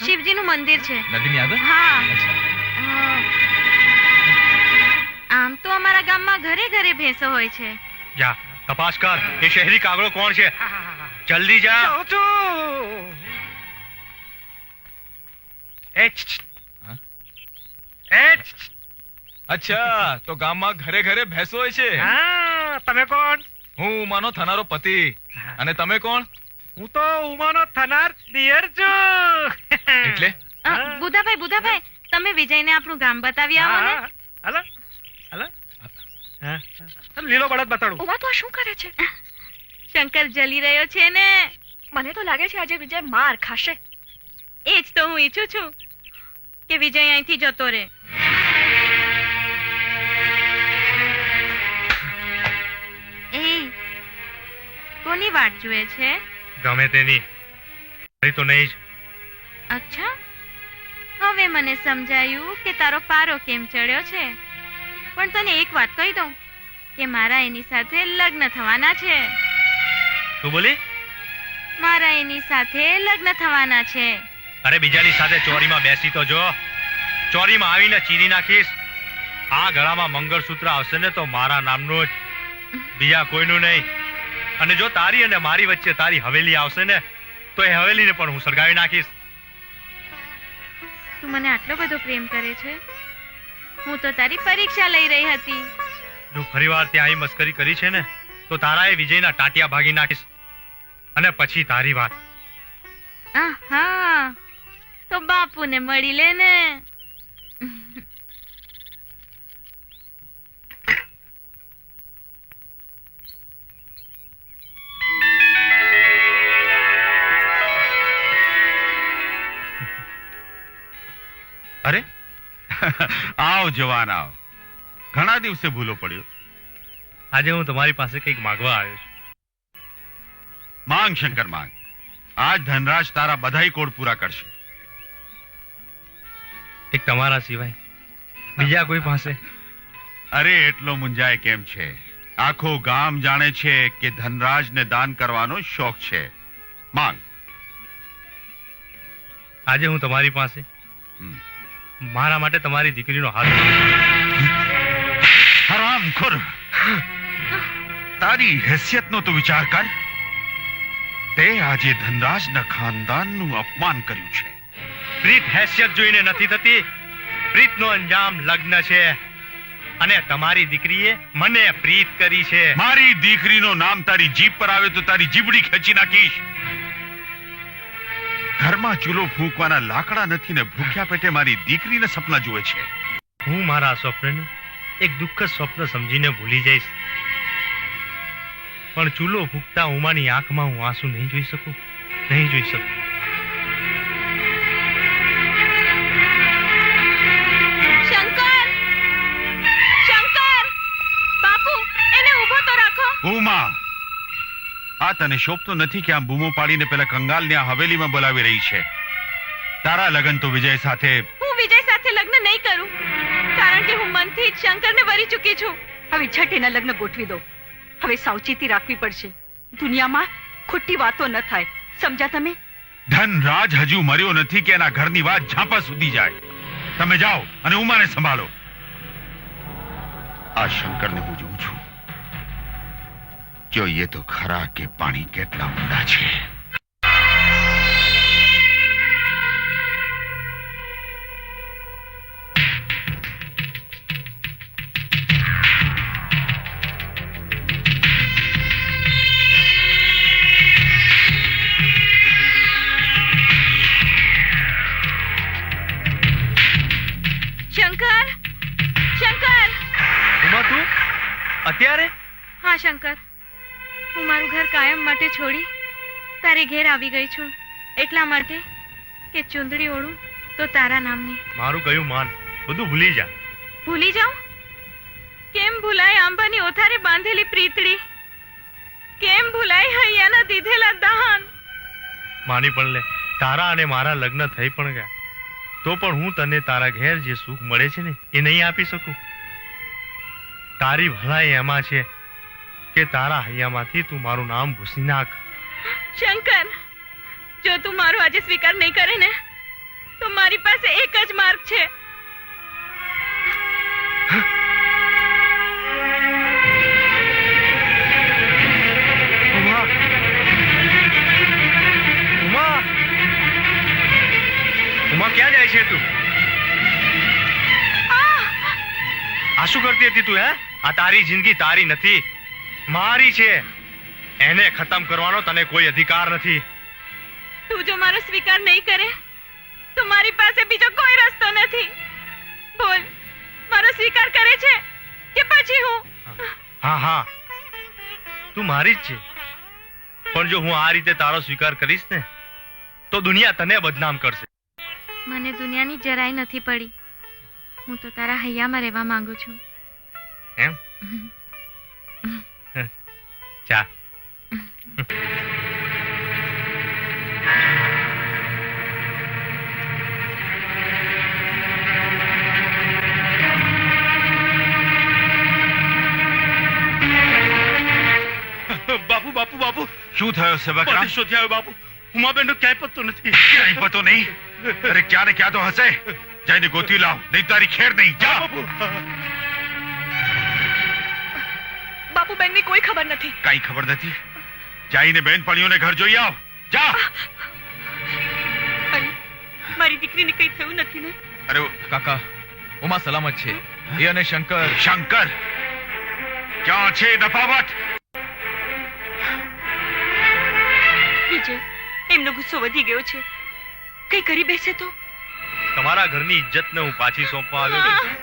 શિવજીનું મંદિર છે. નદીની આગળ? હા. અચ્છા. આમ તો અમારા ગામમાં ઘરે ઘરે ભેંસો હોય છે. જા તપાસ કર, એ શહેરી કાગડો કોણ છે? જલ્દી જા. જાઉં છું. એ છ, છ. હા? એ છ, છ. અચ્છા, તો ગામમાં ઘરે ઘરે ભેંસો હોય છે. હા, તમે કોણ? હું ઉમાનો થનારો પતિ. અને તમે કોણ? હું તો ઉમાનો થનાર દિયર છું. એટલે? બુધાભાઈ, તમે વિજયને આપણું ગામ બતાવી આવો ને. હાલો હાલો. હા, લીલો બળદ બતાડું. ઉમા તો આ શું કરે છે? શંકર જલી રહ્યો છે ને. મને તો લાગે છે આજે વિજય માર ખાશે. એ જ તો હું ઈચ્છું છું કે વિજય અહીંથી જતો રહે. એ કોની વાટ જુએ છે? ગમે તેની, મારી તો નહીં જ. અચ્છા, હવે મને સમજાયું કે તારો પારો કેમ ચડ્યો છે. પણ તને એક વાત કહી દઉં કે મારા એની સાથે લગ્ન થવાના છે. તું બોલી? મારા એની સાથે લગ્ન થવાના છે. અરે બીજાની સાથે ચોરીમાં બેસી તો જો. ચોરીમાં આવીને ચીરી નાખીશ. આ ગળામાં મંગળસૂત્ર આવશે ને તો મારા નામનું જ, બીજા કોઈનું નહીં. અને જો તારી અને મારી વચ્ચે તારી હવેલી આવશે ને તો એ હવેલીને પણ હું સળગાવી નાખીશ. તું મને આટલો બધો પ્રેમ કરે છે? હું તો તારી પરીક્ષા લઈ રહી હતી. જો ફરીવાર ત્યાં આવી મસ્કરી કરી છે ને તો તારા એ વિજયના ટાંટિયા ભાગી નાખીશ. અને પછી તારી વાત. આહા, તો બાપુને મળી લે ને. અરે આવ જવાન આવ. ઘણા દિવસે ભૂલો પડ્યો. આજે હું તમારી પાસે કંઈક માંગવા આવ્યો છું. માંગ શંકર માંગ. આજ ધનરાજ તારા બધાય કોડ પૂરા કરશે. એક તમારા સિવાય બીજા કોઈ પાસે? અરે એટલો મુંજાય કેમ છે? આખો ગામ જાણે છે કે ધનરાજને દાન કરવાનો શોખ છે. માંગ. આજે હું તમારી પાસે મારા માટે તમારી દીકરીનો હાથ. હરામખોર, તારી હેસિયતનો તો વિચાર કર. તે આજે ધનરાજના ખાનદાનનું અપમાન કર્યું છે. પ્રીત હેસિયત જોઈને નથી થતી. પ્રીતનો અંજામ લગ્ન છે. અને તમારી દીકરીએ મને પ્રીત કરી છે. મારી દીકરીનું નામ તારી જીભ પર આવે તો તારી જીભડી ખેંચી નાખીશ. ઘરમાં ચૂલો ફૂંકવાના લાકડા નથી ને ભૂખ્યા પેટે મારી દીકરીને સપના જુએ છે. હું મારા સ્વપ્નને એક દુઃખદ સ્વપ્ન સમજીને ભૂલી જઈશ. પણ ચૂલો ફૂંકતા ઉમાની આંખમાં હું આંસુ નહીં જોઈ શકું. નહીં જોઈ શકું. શંકર, શંકર, બાપુ એને ઊભો તો રાખો. ઉમા, આ તને શોભતો નથી કે આમ બૂમો પાડીને પેલા કંગાલને આ હવેલીમાં બોલાવી રહી છે? તારા લગ્ન તો વિજય સાથે. હું વિજય સાથે લગ્ન નહીં કરું, કારણ કે હું મનથી જ શંકરને વરી ચૂકી છું. હવે ઝટ એના લગ્ન ગોઠવી દો. હવે સાવચેતી રાખવી પડશે. દુનિયામાં ખોટી વાતો ન થાય, સમજ્યા તમે? ધનરાજ હજુ મર્યો નથી કે એના ઘરની વાત ઝાંપા સુધી જાય. તમે જાઓ અને ઉમાને સંભાળો. આ શંકરને હું જોઉં છું. જોઈએ તો ખરા કે પાણી કેટલા ઊંડા છે. શંકર, શંકર. ઉમા, તું અત્યારે? હા શંકર, હું મારું ઘર કાયમ માટે છોડી તારે ઘેર આવી ગઈ છું. એટલા માટે કે ચુંદડી ઓળું તો તારા નામની. મારું કયું માન બધું ભૂલી જા. ભૂલી જાઉં? કેમ ભૂલાય આંબાની ઓથારે બાંધેલી પ્રીતડી? કેમ ભૂલાય હૈયાના દીધેલા દાન? માની પણ લે, તારા અને મારા લગ્ન થઈ પણ ગયા તો પણ હું તને તારા ઘેર જે સુખ મળે છે ને એ નહીં આપી શકું. તારી ભલાઈ એમાં છે કે તારા હૈયામાંથી તું મારું નામ ભૂસી નાખ. શંકર, જો તું મારો આજે સ્વીકાર નહીં કરે ને તો મારી પાસે એક જ માર્ગ છે. ઉમા, ઉમા, ઉમા, ક્યાં જાય છે તું? આ શું કરતી હતી તું? આ તારી જિંદગી તારી નથી, મારી છે. એને ખતમ કરવાનો તને કોઈ અધિકાર નથી. તું જો મારો સ્વીકાર નહીં કરે તો મારી પાસે બીજો કોઈ રસ્તો નથી. બોલ, મારો સ્વીકાર કરે છે કે પછી હું? હા હા, તું મારી જ છે. પણ જો હું આ રીતે તારો સ્વીકાર કરીશ ને તો દુનિયા તને બદનામ કરશે. મને દુનિયાની જરાય નથી પડી. હું તો તારા હૈયામાં રહેવા માંગુ છું. એમ? ચા. બાપુ બાપુ બાપુ શું થયો છે બકરા? શોધી આવ્યો બાપુ. ઉમાબેન નો ક્યાંય પત્તો નથી. ક્યાંય પતો નહીં? અરે ક્યાં ને ક્યાં તો હશે. જઈને ગોતી લાવ, નહીં તારી ખેર નહીં. જા. બાપુ બેન ની કોઈ ખબર નથી. કઈ ખબર નથી? જઈને બેનપણીઓને ઘર જોઈ આવ. જા. મારી દીકરીને કઈ થયું નથી ને? અરે કાકા, ઉમા સલામત છે. એ અને શંકર. શંકર ક્યાં છે? નફાવત. વિજય, એમનો ગુસ્સો વધી ગયો છે. કઈ કરી બેસે તો? તમારા ઘરની ઇજ્જતને હું પાછી સોંપવા આવ્યો છું.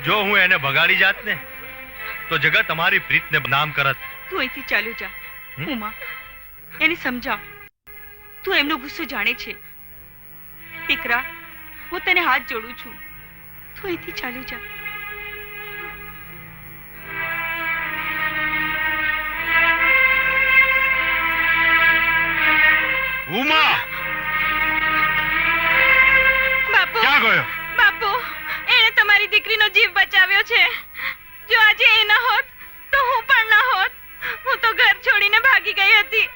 જો હું એને ભગાડી જાત ને તો જગત અમારી પ્રીતને બદનામ કરત. તું અહીંથી ચાલ્યો જા. ઉમા, એને સમજાવ. તું એમનો ગુસ્સો જાણે છે. દીકરા, હું તને હાથ જોડું છું. તું અહીંથી ચાલ્યો જા. ઉમા બાપુ, ક્યાં ગયો? બાપુ, એણે તમારી દીકરીનો જીવ બચાવ્યો છે. જો આજે એ ન હોત તો હું પણ ન હોત. હું તો ઘર છોડીને ભાગી ગઈ હતી.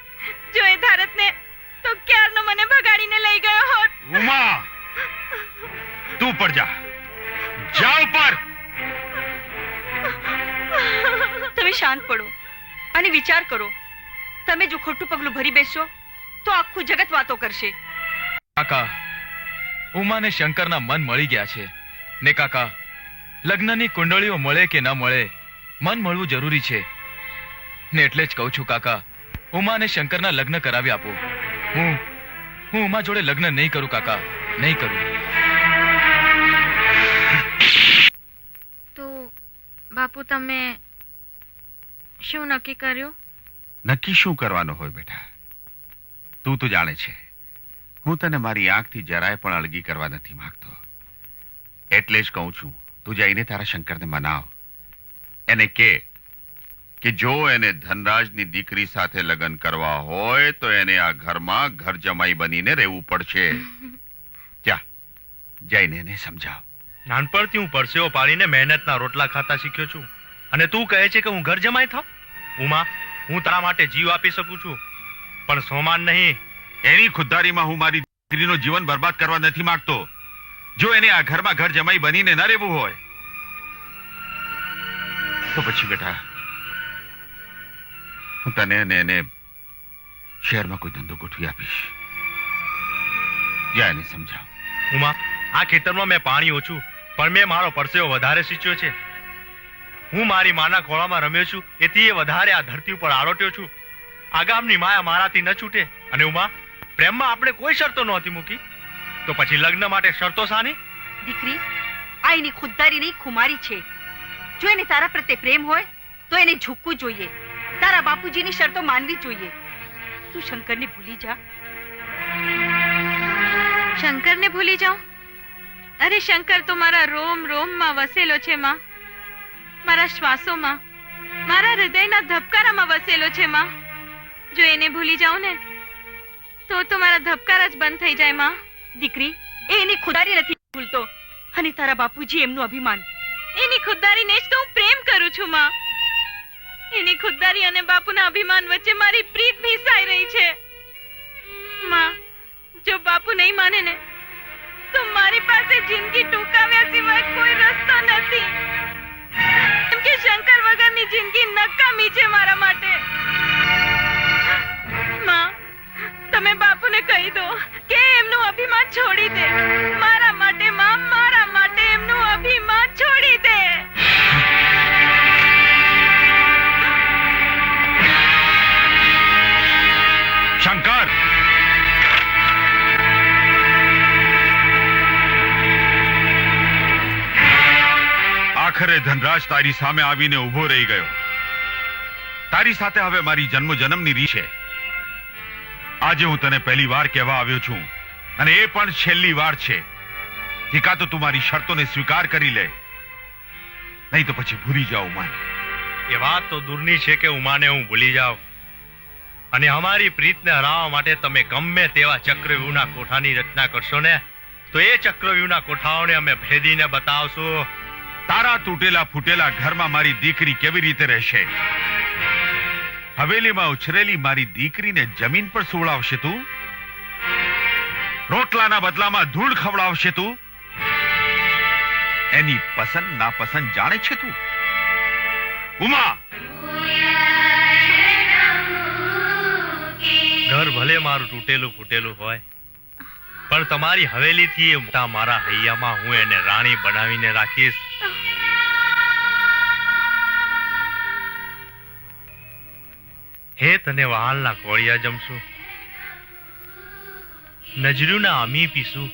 જો એ ધારત ને તો ક્યારનો મને ભગાડીને લઈ ગયો હોત. ઉમા, તું પર જા. જા ઉપર. તમે શાંત પડો અને વિચાર કરો. તમે જો ખોટું પગલું ભરી બેસો તો આખું જગત વાતો કરશે. કાકા, ઉમાને શંકરના મન મળી ગયા છે ને કાકા, લગ્નની કુંડળીઓ મળે કે ન મળે, મન મળવું જરૂરી છે ને એટલે જ કહું છું કાકા, ઉમાને શંકરના લગ્ન કરાવી આપો. હું ઉમા જોડે લગ્ન નહીં કરું કાકા, નહીં કરું. તો બાપુ, તમે શું નક્કી કર્યું? નક્કી શું કરવાનું હોય બેટા? તું તો જાણે છે હું તને મારી આંખથી જરાય પણ અળગી કરવા નથી માંગતો. એટલે જ કહું છું, તું જઈને તારા શંકરને મનાવ. એને કે જો એને ધનરાજની દીકરી સાથે લગ્ન કરવા હોય તો એને આ ઘરમાં ઘર જમાઈ બનીને રહેવું પડશે. જા, જઈને એને સમજાવ. નાનપણથી હું પરસેવો પાડીને મહેનતના રોટલા ખાતા શીખ્યો છું અને તું કહે છે કે હું ઘર જમાઈ થાઉં? ઉમા, હું તારા માટે જીવ આપી શકું છું પણ સોમાન નહીં. એની ખુદદારીમાં હું મારી દીકરીનું જીવન બરબાદ કરવા નથી માંગતો. જો એને આ ઘરમાં ઘર જમાઈ બનીને ન રહેવું હોય તો પછી બેટા હું તને અને એને શહેરમાં કોઈ ધંધો ગોઠવી આપીશ. જા, એને સમજાવ. ઉમા, આ ખેતરમાં મેં પાણી ઓછું પણ મેં મારો પરસેવો વધારે સિંચ્યો છે. હું મારી માના ખોળામાં રમ્યો છું એથી એ વધારે આ ધરતી ઉપર આરોટ્યો છું. આ ગામની માયા મારાથી ન છૂટે. અને ઉમા, પ્રેમમાં આપણે કોઈ શરતો નહોતી મૂકી તો પછી લગ્ન માટે શરતો શાની? દીકરી, આ એની ખુદદારી નહીં, ખુમારી છે. જો એને તારા પ્રત્યે પ્રેમ હોય તો એને ઝૂકવું જોઈએ. તારા બાપુજીની શરતો માનવી જોઈએ. તું શંકરને ભૂલી જા. શંકરને ભૂલી જાઉં? અરે, શંકર તો મારા રોમ રોમમાં વસેલો છે માં. મારા શ્વાસોમાં, મારા હૃદયના ધબકારામાં વસેલો છે માં. જો એને ભૂલી જાઉં ને તો મારા ધબકારા જ બંધ થઈ જાય માં. દીકરી, એ એની ખુદારી નથી ભૂલતો અને તારા બાપુજી એમનું અભિમાન. એની ખુદદારીને જ તો હું પ્રેમ કરું છું માં. એની ખુદદારી અને બાપુના અભિમાન વચ્ચે મારી પ્રીત ભીસાઈ રહી છે માં. જો બાપુ નહીં માને ને તો મારી પાસે જિંદગી ટૂંકાવ્યા સિવાય કોઈ રસ્તો નથી. કેમ કે શંકર વગરની જિંદગી નકામી છે મારા માટે. માં, તમે બાપુને કહી દો કે એમનું અભિમાન છોડી દે. મારા માટે માં, મારા માટે એમનું અભિમાન છોડી દે. શંકર, આખરે ધનરાજ તારી સામે આવીને ઉભો રહી ગયો. તારી સાથે હવે મારી જન્મ જન્મની રીત છે. આ આજે હું તને પહેલી વાર કહેવા આવ્યો છું, અને એ પણ છેલ્લી વાર છે કે કાં તો તું મારી શરતોને સ્વીકાર કરી લે, નહીં તો પછી ભૂલી જાઓ ઉમાને. એ વાત તો દૂરની છે કે ઉમાને હું ભૂલી જાઉં, અને અમારી પ્રીતને હરાવવા માટે તમે ગમે તેવા ચક્રવ્યૂહના કોઠાની રચના કરશો ને, તો એ ચક્રવ્યૂહના કોઠાઓને અમે ભેદીને બતાવશું. તારા તૂટેલા ફૂટેલા ઘરમાં મારી દીકરી કેવી રીતે રહેશે? હવેલીમાં ઉછરેલી મારી દીકરીને જમીન પર સુવડાવશે તું? રોટલાના બદલામાં ધૂળ ખવડાવશે તું? એની પસંદ નાપસંદ જાણે છે તું? ઉમા, ઘર ભલે મારું તૂટેલું ફૂટેલું હોય, પણ તમારી હવેલીથી એ મોટા મારા હૈયામાં હું એને રાણી બનાવીને રાખીશ. હે તને વહાલના કોળિયા જમશું, નજરૂના અમી પીશું,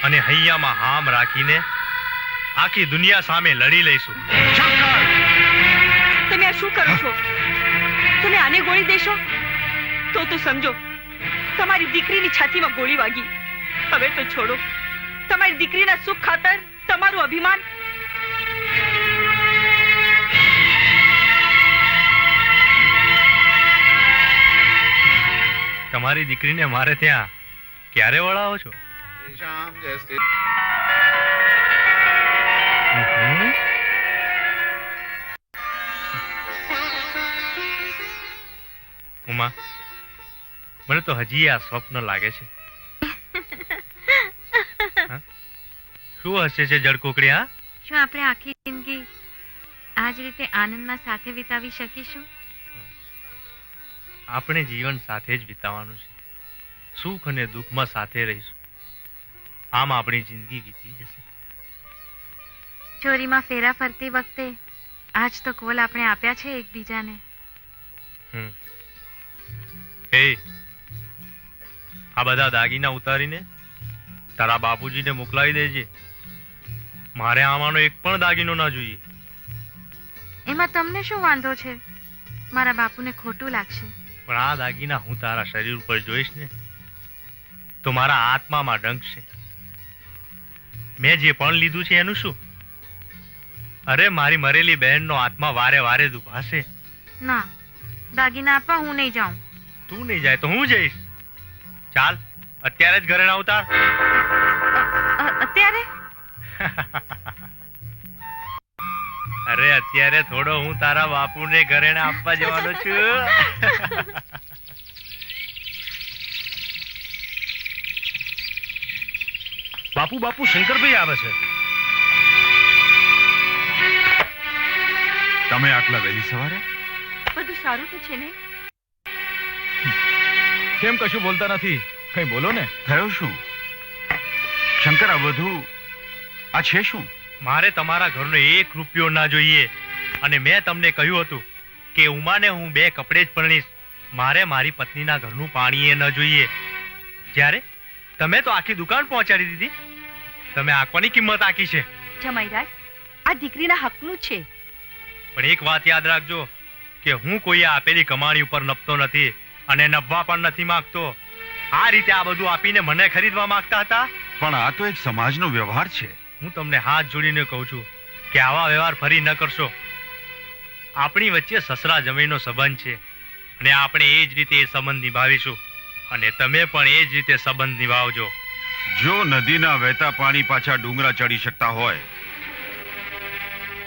અને હૈયામાં હામ રાખીને આખી દુનિયા સામે લડી લઈશું. તમે આ શું કરો છો? તમે આને ગોળી દેશો? તો સમજો, તમારી દીકરીની છાતીમાં ગોળી વાગી. હવે તો છોડો. તમારી દીકરીના સુખ ખાતર તમારું અભિમાન. તમારી દીકરીને મારે ત્યાં ક્યારે વળાવો છો? ઉમા, મને તો હજી આ સ્વપ્ન લાગે છે. શું હશે છે જળકોકડી? હા, શું આપણે આખી જિંદગી આ જ રીતે આનંદમાં સાથે વિતાવી શકીશું? આપણે જીવન સાથે જ વિતાવવાનું છે. સુખ અને દુઃખમાં સાથે રહીશું. આમ આપણી જિંદગી વીતી જશે. ચોરીમાં ફેરા ફરતી વખતે આજ તો કોલ આપણે આપ્યા છે એકબીજાને. એ આ બધા દાગીના ઉતારીને તારા બાપુજીને મોકલાવી દેજે. મારે આમાંનો એક પણ દાગીનો ના જોઈએ. એમાં તમને શું વાંધો છે? મારા બાપુને ખોટું લાગશે. પણ આ દાગીના હું તારા શરીર ઉપર જોઈશ ને, તો મારા આત્મામાં ડંખશે. મેં જે પણ લીધું છે એનું શું? અરે, મારી મરેલી બહેનનો આત્મા વારે વારે દુભાશે. ના, દાગીના આપવા હું નહીં જાઉં. તું નહીં જાય તો હું જઈશ. ચાલ, અત્યારે જ ઘરે ના ઉતાર. અત્યારે? અરે, અત્યારે થોડો હું તારા બાપુને ઘરે ના આપવા જવાનો છું. બાપુ શંકરભાઈ આવે છે. તમે આટલા વહેલી સવારે? બધું સારું તો છે ને? કેમ કશું બોલતા નથી? કઈ બોલો ને. થયો શું? શંકર, આ બધું આ છે શું? મારે તમારા ઘરનો 1 રૂપિયો ના જોઈએ. અને મેં તમને કહ્યું હતું કે ઉમાને હું 2 કપડે જ પરણીશ. મારે મારી પત્નીના ઘરનું પાણી એ ન જોઈએ. જ્યારે તમે તો આખી દુકાન પહોંચાડી દીધી. તમે આંખવાની કિંમત આંકી છે. જમાઈરાજ, આ દીકરીના હકનું છે. પણ એક વાત યાદ રાખજો કે હું કોઈ આપેલી કમાણી ઉપર નપતો નથી, અને નભવા પણ નથી માંગતો. આ રીતે આ બધું આપીને મને ખરીદવા માંગતા હતા? પણ આ તો એક સમાજનો વ્યવહાર છે. હું તમને હાથ જોડીને કહું છું કે આવા વ્યવહાર ફરી ન કરશો. આપણી વચ્ચે સસરા જમાઈનો સંબંધ છે, અને આપણે એ જ રીતે એ સંબંધ નિભાવીશું, અને તમે પણ એ જ રીતે સંબંધ નિભાવજો. જો નદીના વહેતા પાણી પાછા ડુંગરા ચડી શકતા હોય,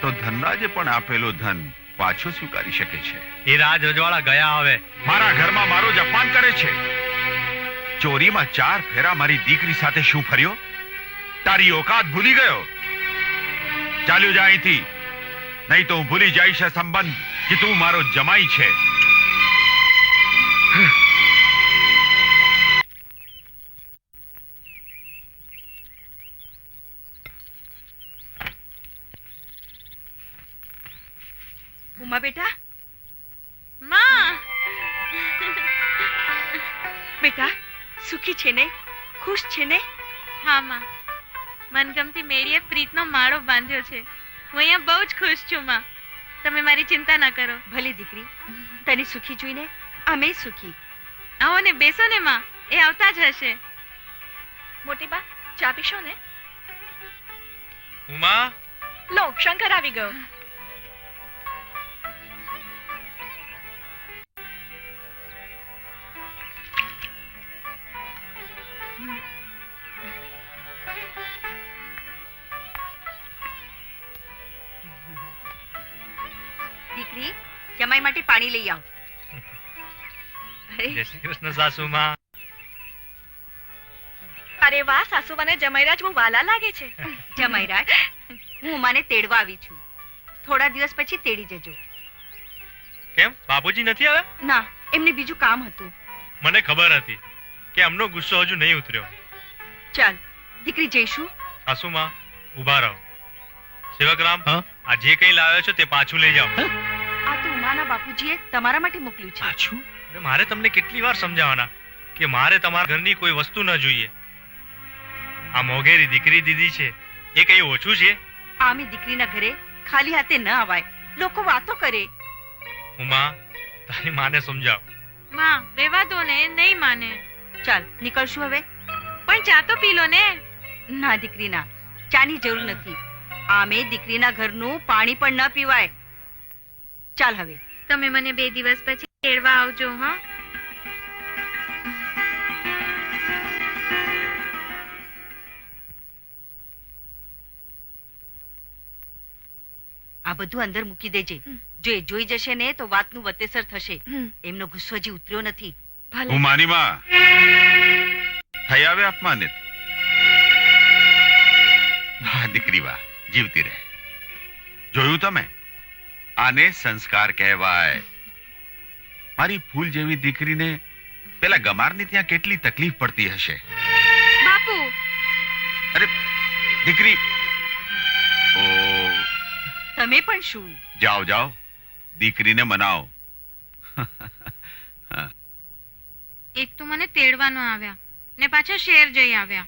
તો ધનરાજે પણ આપેલો ધન પાછો સ્વીકારી શકે છે. એ રાજ રજવાડા ગયા હવે. મારા ઘરમાં મારો જ અપમાન કરે છે. ચોરીમાં 4 ફેરા મારી દીકરી સાથે શું ફર્યો? તારી ઓકાત ભૂલી ગયો? ચાલ્યો જા અહીંથી, નહીં તો હું ભૂલી જઈશ સંબંધ કે તું મારો જમાઈ છે. ઉમા બેટા, માં! બેટા સુખી છે ને? ખુશ છે ને? હા માં, મનગમતી મેળીએ પ્રીતનો માળો બાંધ્યો છે. હું અહીંયા બહુ જ ખુશ છું માં. તમે મારી ચિંતા ના કરો. ભલે દીકરી, તને સુખી જોઈને અમે સુખી. આવો ને બેસો ને માં, એ આવતા જ હશે. મોટી બા ચા પીશો ને? ઉમા, લો શંકર આવી ગયો. દીકરી, જમાઈ માટે પાણી લઈ આવ. જય શ્રી કૃષ્ણ સાસુમાં. અરે વાહ, સાસુમાને જમાઈરાજ બહુ વાલા લાગે છે. જમાઈરાજ, હું ઉમાને તેડવા આવી છું. થોડા દિવસ પછી તેડી જજો. કેમ બાપુજી નથી આવ્યા? ના, એમને બીજું કામ હતું. મને ખબર હતી કે એમનો ગુસ્સો હજુ નહીં ઉતર્યો. ચાલ દીકરી, જઈશું. સાસુમાં ઊભા રહો. સેવકરામ, આ જે કઈ લાવ્યો છો તે પાછું લઈ જાઓ. આ તો ઉમાના બાપુજીએ તમારા માટે મોકલ્યું છે. પાછું? અરે મારે તમને કેટલી વાર સમજાવવાના કે મારે તમારા ઘરની કોઈ વસ્તુ ન જોઈએ. આ મોઘેરી દીકરી દીધી છે એ કઈ ઓછું છે? આમી દીકરીના ઘરે ખાલી હાથે ન આવાય, લોકો વાતો કરે. ઉમા, તારી માને સમજાવ. માં રેવા દો ને, નહીં માને. ચાલ નીકળશું હવે. પણ ચા તો પી લો ને. ના દીકરી ના, ચાની જરૂર નથી. આમે દીકરીના ઘરનું પાણી પણ ન પીવાય. ચાલ હવે. તમે મને 2 દિવસ પછી તેડવા આવજો. હા, આ બધું અંદર મૂકી દેજે. જો એ જોઈ જશે ને તો વાતનું વતેસર થશે. એમનો ગુસ્સો હજી ઉતર્યો નથી. ઉમાની માં થઈ આવે અપમાનિત. વાહ દીકરી વાહ, જીવતી રહે. જોયું તમે? આને સંસ્કાર કહેવાય. મારી ફૂલ જેવી દીકરીને પેલા ગમારની ત્યાં કેટલી તકલીફ પડતી હશે. બાપુ. અરે દીકરી, ઓ તમે પણ શું? જાઓ જાઓ, દીકરીને મનાવો. એક તો મને તેડવાનો આવ્યા ને પાછા શહેર જઈ આવ્યા.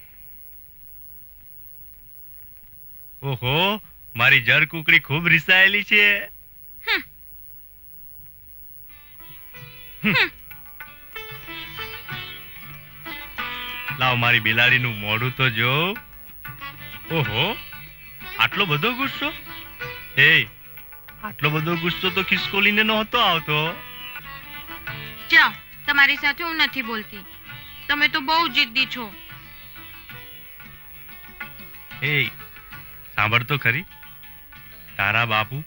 ઓહો, મારી જર કુકડી ખૂબ રિસાયેલી છે. લાવ મારી બિલાડીનું મોઢું તો જો. ઓહો, આટલો બધો ગુસ્સો? એ આટલો બધો ગુસ્સો તો ખિસકોલીને નહોતો આવતો. જાઓ, તમારી સાથે હું નથી બોલતી. તમે તો બહુ જિદ્દી છો. એ સાંભળ તો ખરી, તારા બાપુ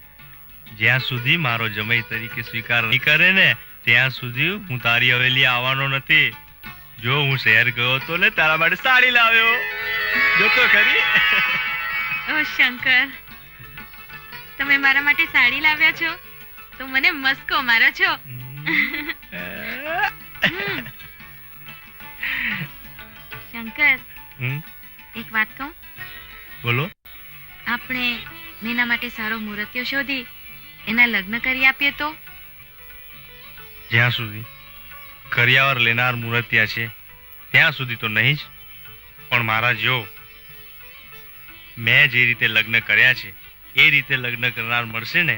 જ્યાં સુધી મારો જમાઈ તરીકે સ્વીકાર નહીં કરે ને ત્યાં સુધી હું તારી હવેલી આવવાનો નથી. જો હું શહેર ગયો તો ને તારા માટે સાડી લાવ્યો. જો તો ખરી. ઓ શંકર, તમે મારા માટે સાડી લાવ્યા છો તો મને મસ્કો મારો છો. શંકર, એક વાત કહું? બોલો. આપણે મેના માટે સારો મુહૂર્ત્યો શોધી એના લગ્ન કરી આપીએ તો? જ્યાં સુધી કરિયાવર લેનાર મુરતિયા છે ત્યાં સુધી તો નહીં જ. પણ મારા જો મેં જે રીતે લગ્ન કર્યા છે એ રીતે લગ્ન કરનાર મળશે ને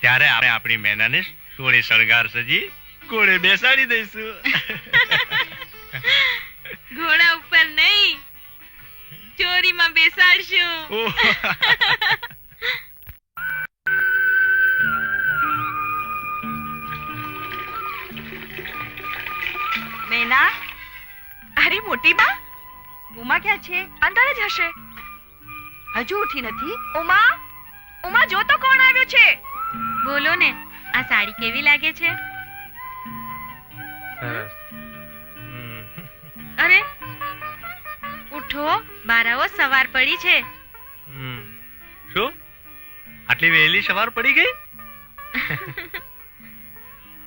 ત્યારે આપણે આપણી મેનાને સોળે શણગાર સજી ઘોડે બેસાડી દઈશું. ઘોડા ઉપર નહીં, ચોરીમાં બેસાડશું. મેના, અરે મોટી બા, ઉમા ક્યાં છે? અંદર જ હશે. હજુ ઉઠી નથી? ઉમા, ઉમા જો તો કોણ આવ્યું છે. બોલો ને, આ સાડી કેવી લાગે છે? અરે ઉઠો, બારાઓ સવાર પડી છે. શું આટલી વહેલી સવાર પડી ગઈ?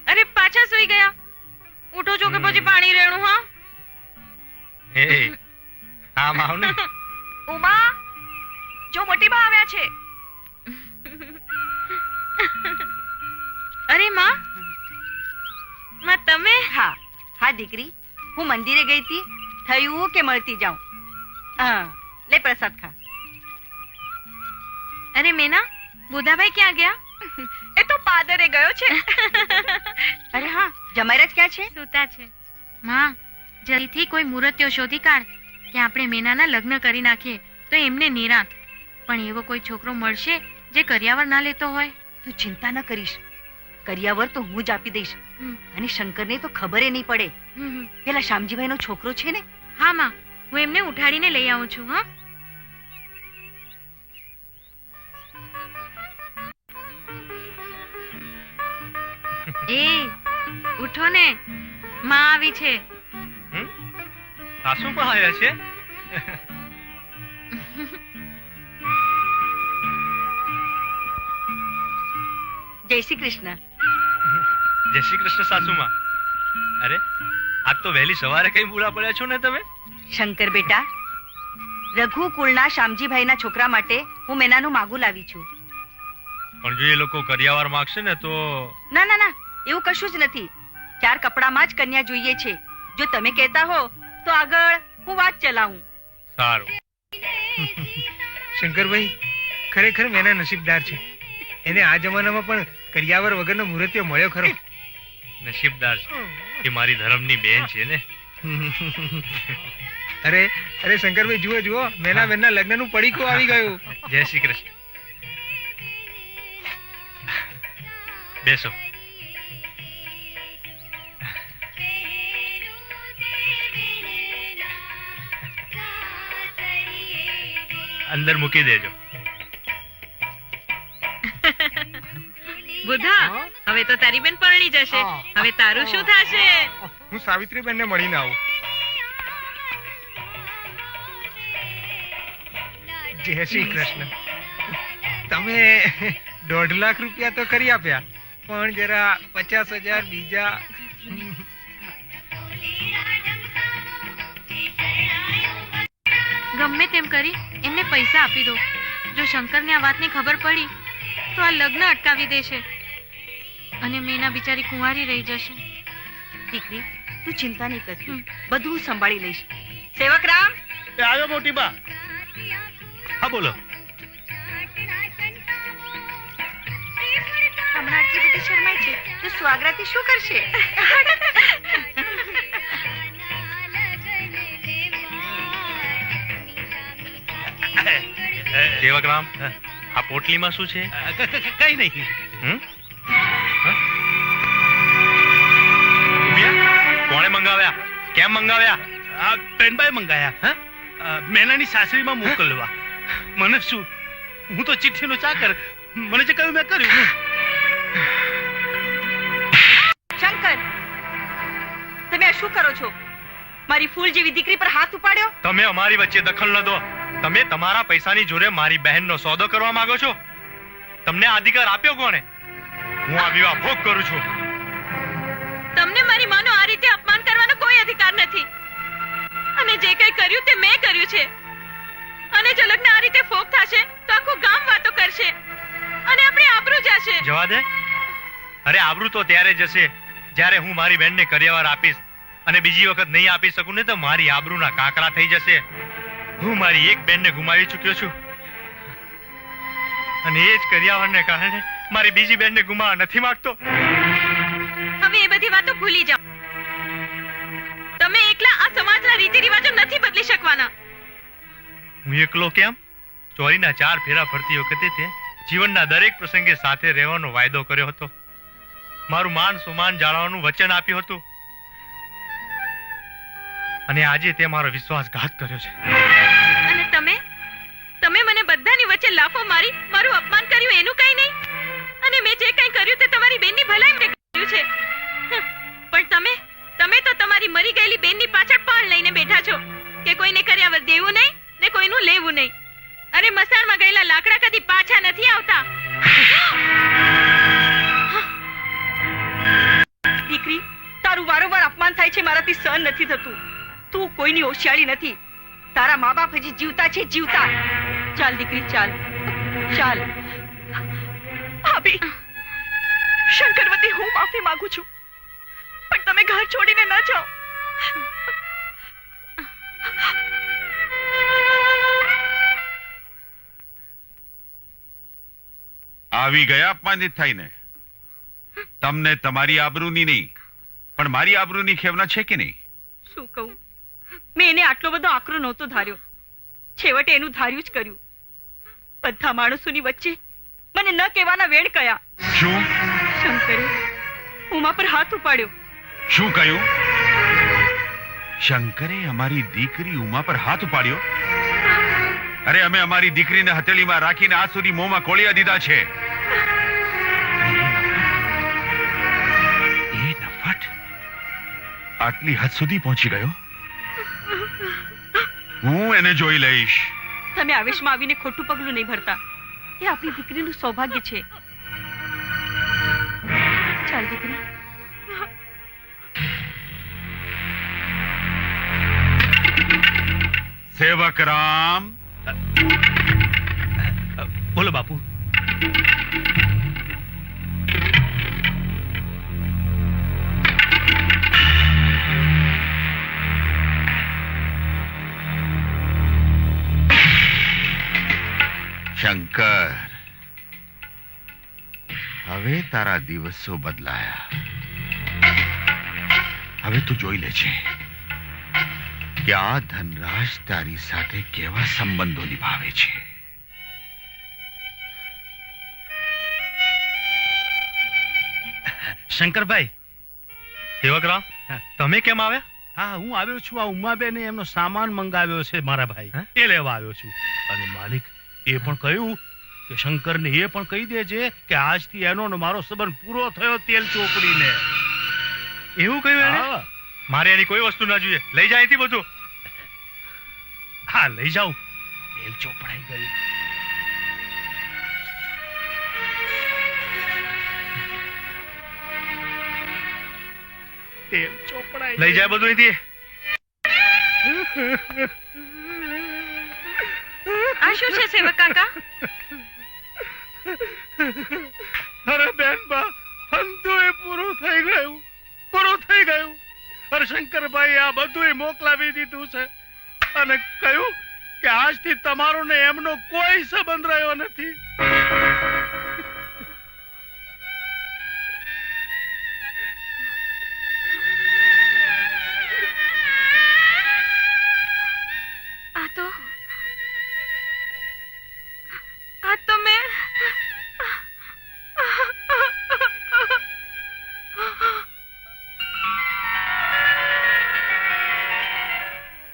અરે પાછા સુઈ ગયા. ઉઠો છો કે પછી પાણી રેણું? હા, આમ આવ ને. ઉમા, જો મોટી બા આવ્યા છે. અરે માં, માં તમે? હા હા દીકરી, હું મંદિરે ગઈ હતી. થયું કે મળતી જાઉં. હા, લે પ્રસાદ ખા. અરે મેના, બુધાભાઈ ક્યાં ગયા? એ તો પાદરે ગયો છે. અરે હા, જમાઈરાજ ક્યાં છે? સૂતા છે. માં, જલ્દીથી કોઈ મુહૂર્ત્યો શોધી કાઢ કે આપણે મેનાના લગ્ન કરી નાખીએ તો એમને નિરાંત. પણ એવો કોઈ છોકરો મળશે જે કરિયાવર ના લેતો હોય? તું ચિંતા ન કરીશ, કરિયાવર તો હું જ આપી દઈશ. અને શંકરને તો ખબર નહીં પડે. પેલા શામજીભાઈનો છોકરો છે ને? હા માં, હું એમને ઉઠાડીને લઈ આવું છું. હા, એ ઉઠો ને, માં આવી છે. સાસુ પણ આવ્યા છે. જય શ્રી કૃષ્ણ. જય શ્રી કૃષ્ણ સાસુમાં. અરે આજ તો વહેલી સવારે કઈ ભૂલા પડ્યા છો ને તમે? શંકર બેટા, રઘુકુળના શામજીભાઈના છોકરા માટે હું મેનાનું માગું લાવી છું. પણ જો એ લોકો કરિયાવર માંગશે ને તો? ના ના ના, એવું કશું જ નથી. 4 કપડામાં જ કન્યા જોઈએ છે. જો તમે કહેતા હો તો આગળ હું વાત ચલાવું. સારું. શંકરભાઈ ખરેખર મેના નસીબદાર છે. એને આ જમાનામાં પણ કરિયાવર વગરનો મુહૂર્ત્યો મળ્યો ખરો. નસીબદાર છે કે મારી ધર્મની બેન છે ને. અરે અરે શંકરભાઈ, જુઓ જુઓ, મેના બેનના લગ્નનું પડીકું આવી ગયું. જય શ્રી કૃષ્ણ. બેસો. અંદર મૂકી દેજો. બુધા, હવે તો તારી બેન પરણી જશે. હવે તારું શું થશે? હું સાવિત્રીબેનને મળીને આવું. જય શ્રી કૃષ્ણ. તમે 1.5 લાખ રૂપિયા તો કરી આપ્યા, પણ જરા 50,000 બીજા. ગમે તેમ કરી એમને પૈસા આપી દો. જો શંકરને આ વાતની ખબર પડી તો આ લગ્ન અટકાવી દેશે અને મેના બિચારી કુંવારી રહી જશે. દીકરી, તું ચિંતા નહીં કરતી, બધું હું સંભાળી લઈશ. સેવકરામ, એ આવ્યો મોટી બા. હા બોલો. હમણાં આટલી બધી શરમાય છે તો સ્વાગરાતી શું કરશે? સેવકરામ, આ પોટલીમાં શું છે? કઈ નહીં. કોણે મંગાવ્યા? કેમ મંગાવ્યા? આ બેનભાઈ મંગાયા. મેનાની સાસરીમાં મોકલવા. મને શું, હું તો ચિઠ્ઠીનો ચાકર. મને જે કહ્યું મેં કર્યું. શંકર, તમે આ શું કરો છો? મારી ફૂલ જેવી દીકરી પર હાથ ઉપાડ્યો. તમે અમારી વચ્ચે દખલ ન દો. તમે તમારા પૈસાની જોડે મારી બહેનનો સોદો કરવા માંગો છો? તમને આ અધિકાર આપ્યો કોણે? હું આ વિવાહ ભોગ કરું છું. તમને મારી માનો આ રીતે અપમાન કરવાનો કોઈ અધિકાર નથી. અને જે કંઈ કર્યું તે મેં કર્યું છે. અને જો લગ્ન આ રીતે ફોક થશે તો આખું ગામ વાતો કરશે અને આપણે આબરૂ જશે. જવા દે. અરે આબરૂ તો ત્યારે જશે જ્યારે હું મારી બહેનને કરિયાવર આપીશ, અને બીજી વખત નહીં આપી શકું ને તો મારી આબરૂના કાંકરા થઈ જશે. હું મારી એક બહેનને ગુમાવી ચૂક્યો છું, અને એ જ કરિયાવરને કારણે મારી બીજી બહેનને ગુમાવવા નથી માંગતો. હવે એ બધી વાતો ભૂલી જાઓ. તમે એકલા આ સમાજના રીતિ રિવાજો નથી બદલી શકવાના. હું એકલો કેમ? ચોરીના 4 ફેરા ફરતી વખતે તે જીવનના દરેક પ્રસંગે સાથે રહેવાનો વાયદો કર્યો હતો. મારું માન સુમાન જાળવવાનું વચન આપ્યું હતું, અને આજે તે મારો વિશ્વાસઘાત કર્યો છે. અને તમે મને બધાની વચ્ચે લાફો મારી મારું અપમાન કર્યું એનું કઈ નહીં. અને મેં જે કંઈ કર્યું તે તમારી બેનની ભલાઈ માટે કર્યું છે. પણ તમે તો તમારી મરી ગયેલી બેનની પાછળ પણ લઈને બેઠા છો કે કોઈને કરિયાવર દેવું નહીં ને કોઈનું લેવું નહીં. અરે મસાણમાં ગયેલા લાકડા કદી પાછા નથી આવતા. દીકરી, તારું વારંવાર અપમાન થાય છે, મારાથી સહન નથી થતું. તું કોઈની હોશિયારી નથી. તારા મા બાપ હજી જીવતા છે, જીવતા. ચાલ દીકરી, ચાલ ચાલ. ભાભી, શંકરવતી, હું માફી માંગુ છું, પણ તમે ઘર છોડીને ન જાઓ. આવી ગયા અપમાનિત થઈને. તમને તમારી આબરૂની નહીં પણ મારી આબરૂની ખેવના છે કે નહીં? શું કહું, મેં એને આટલો બધો આકરો નહોતો ધાર્યો. છેવટે એનું ધાર્યું જ કર્યું. બધા માણસોની વચ્ચે મને ન કહેવાના વેડ કયા. શું શંકરે ઉમા પર હાથ ઉપાડ્યો. શું કહ્યું? શંકરે અમારી દીકરી ઉમા પર હાથ ઉપાડ્યો? અરે અમે અમારી દીકરીને હથેળીમાં રાખીને આજ સુધી મોંમાં કોળિયા દીધા છે. એ નફટ આટલી હદ સુધી પહોંચી ગયો. હું એને જોઈ લઈશ. તમે આવેશમાં આવીને ખોટું પગલું નહીં ભરતા. એ આપણી દીકરીનું સૌભાગ્ય છે. ચાલ દીકરી. સેવક રામ. બોલો બાપુ. શંકર, હવે તારા દિવસો બદલાયા. હવે તું જોઈ લે છે કે આ ધનરાજ તારી સાથે કેવા સંબંધો નિભાવે છે. શંકરભાઈ, સેવકરામ, તમે કેમ આવ્યા? હા, હું આવ્યો છું. આ ઉમાબેને એમનો સામાન મંગાવ્યો છે મારા ભાઈ, એ લેવા આવ્યો છું. અને માલિક એ પણ કહ્યું કે શંકરને એ પણ કહી દેજે કે આજથી એનો ને મારો સંબંધ પૂરો થયો તેલ ચોપડીને. એવું કહ્યું એને? મારે એની કોઈ વસ્તુ ના જોઈએ. લઈ જાય અહીંથી બધું. હા, લઈ જાઉં. તેલ ચોપડાઈ ગયું. તેલ ચોપડાઈ લઈ જાય બધું અહીંથી. આ શું છે સેવક કાકા? અરે બેનબા, અંતું એ પૂરું થઈ ગયું, પૂરું થઈ ગયું. અરે શંકરભાઈ આ બધું મોકલાવી દીધું છે અને કહ્યું કે આજથી તમારો ને એમનો કોઈ સંબંધ રહ્યો નથી. આ તો મેં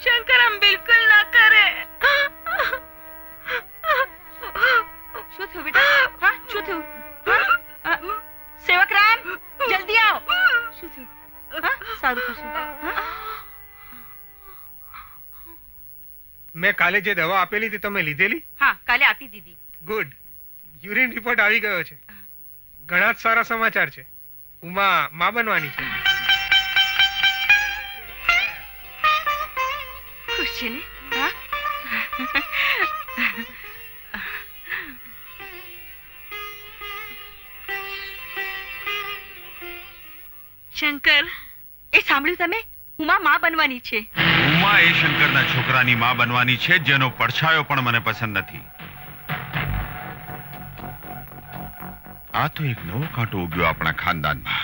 શંકર, આમ બિલકુલ ના કરે. શું થયું બેટા? હા, શું થયું? હા? સેવક રામ, જલ્દી આવો. શું થયું? હા, સારું થશે. હા? મેં કાલે જે દવા આપેલી હતી તમે લીધેલી? હા, કાલે આપી દીધી. ગુડ. યુરિન રિપોર્ટ આવી ગયો છે. ઘણા જ સારા સમાચાર છે. ઉમા માં બનવાની છે. ખુશ છે ને? હા? શંકર, એ સાંભળ્યું તમે? ઉમા માં બનવાની છે. ઉમા એ શંકરના છોકરાની માં બનવાની છે, જેનો પડછાયો પણ મને પસંદ નથી. આ તો એક નવો કાંટો ઉગ્યો આપણા ખાનદાનમાં.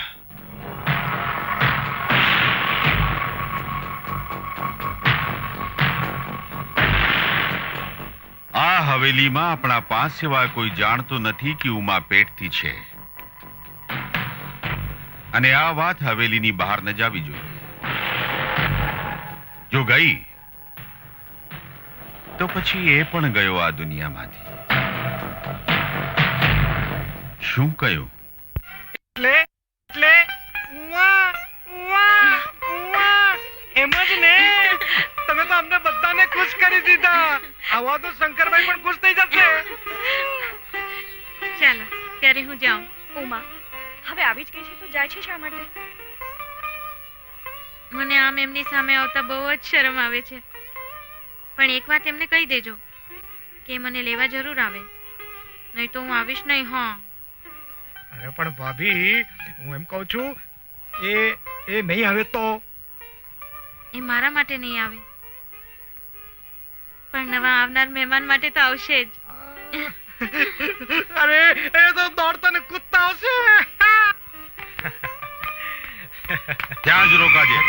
આ હવેલીમાં આપણા પાંચ સિવાય કોઈ જાણતું નથી કે ઉમા પેટથી છે. અને આ વાત હવેલીની બહાર ન જાવી જોઈએ. જો ગઈ તો પછી એ પણ ગયો આ દુનિયામાંથી. શું કહ્યું? એટલે ઉવા ઉવા ઉવા એમ જ ને. તમે તો અમને બધાને ખુશ કરી દીધા. આવા તો શંકરભાઈ પણ ખુશ થઈ જશે. ચાલો ત્યારે હું જાઉં. ઉમા હવે આવી જ ગઈ છે તો જાય છે શા માટે? મને આમ એમની સામે આવતા બહુ જ શરમ આવે છે. પણ એક વાત એમને કહી દેજો કે મને લેવા જરૂર આવે, નહીં તો હું આવીશ નહીં. હા. અરે પણ ભાભી, હું એમ કહું છું એ નહીં આવે તો? એ મારા માટે નહીં આવે, પણ નવા આવનાર મહેમાન માટે તો આવશે જ. અરે એ તો દોડતા ને કૂદતા આવશે. ત્યાં જ રોકાજે.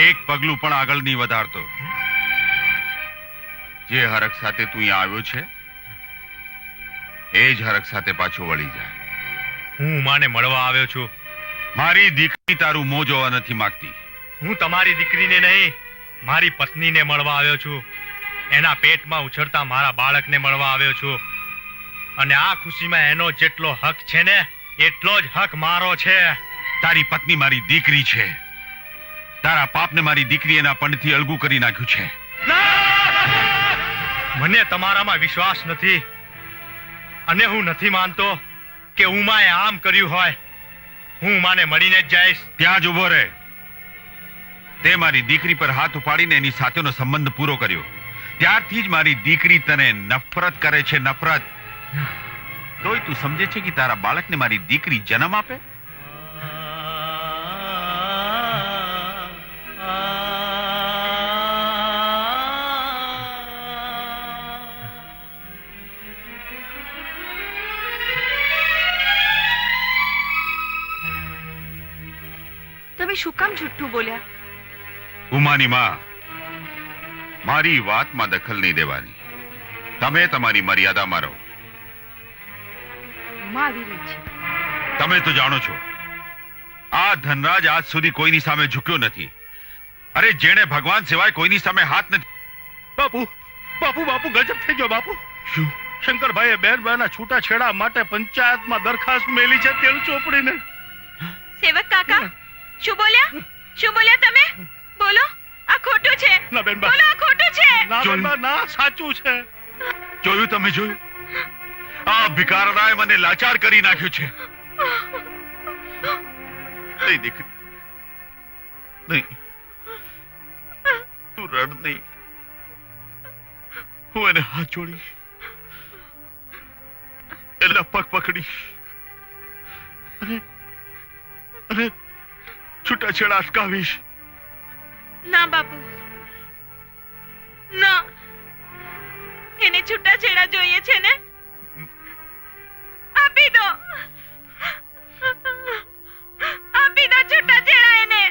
એક પગલું પણ આગળ નહીં વધારતો. જે હરખ સાથે તું અહીંયા આવ્યો છે એ જ હરખ સાથે પાછો વળી જાય. હું ઉમાને મળવા આવ્યો છું. મારી દીકરી તારું મોં જોવા નથી માંગતી. હું તમારી દીકરીને નહીં, મારી પત્નીને મળવા આવ્યો છું. એના પેટમાં ઉછળતા મારા બાળકને મળવા આવ્યો છું. અને આ ખુશીમાં એનો જેટલો હક છે ને એટલો જ હક મારો છે. તારી પત્ની મારી દીકરી છે. તારા પાપને મારી દીકરી એના પંડથી અલગું કરી નાખ્યું છે. મને તમારામાં વિશ્વાસ નથી અને હું નથી માનતો કે ઉમાએ આમ કર્યું હોય. હું ઉમાને મળીને જ જઈશ. ત્યાં જ ઉભો રહે. તે મારી દીકરી પર હાથ ઉપાડીને એની સાથેનો સંબંધ પૂરો કર્યો. ત્યારથી જ મારી દીકરી તને નફરત કરે છે. નફરત. તોય તું સમજે છે કે તારા બાળકને મારી દીકરી જન્મ આપે? તમે શું કામ જુઠ્ઠું બોલ્યા? ઉમાની માં, મારી વાતમાં દખલ નહીં દેવાની. તમે તમારી મર્યાદામાં રહો. માં આવી રહી છે. તમે તો જાણો છો આ ધનરાજ આજ સુધી કોઈની સામે ઝૂક્યો નથી. અરે જેણે ભગવાન સિવાય કોઈની સામે હાથ નથી. બાપુ બાપુ બાપુ ગજબ થઈ ગયો બાપુ. શું? શંકરભાઈએ બેનબાના છૂટાછેડા માટે પંચાયતમાં દરખાસ્ત મેલી છે તેલ ચોપડીને. સેવક કાકા, શું બોલ્યા તમે? બોલો, આ ખોટું છે. ના બેનબા, બોલો, આ ખોટું છે. ના બેનબા, ના, સાચું છે. જોયું? તમે જોયું? આ ભિખારણાએ મને લાચાર કરી નાખ્યું છે. નહીં દીકરી, નહીં. તું રડ નહીં. હું એને હાથ જોડીશ, એના પગ પકડીશ અને છૂટાછેડા અટકાવીશ. ના બાપુ, ના. એને છૂટાછેડા જોઈએ છે ને? આપી દો છૂટાછેડા એને.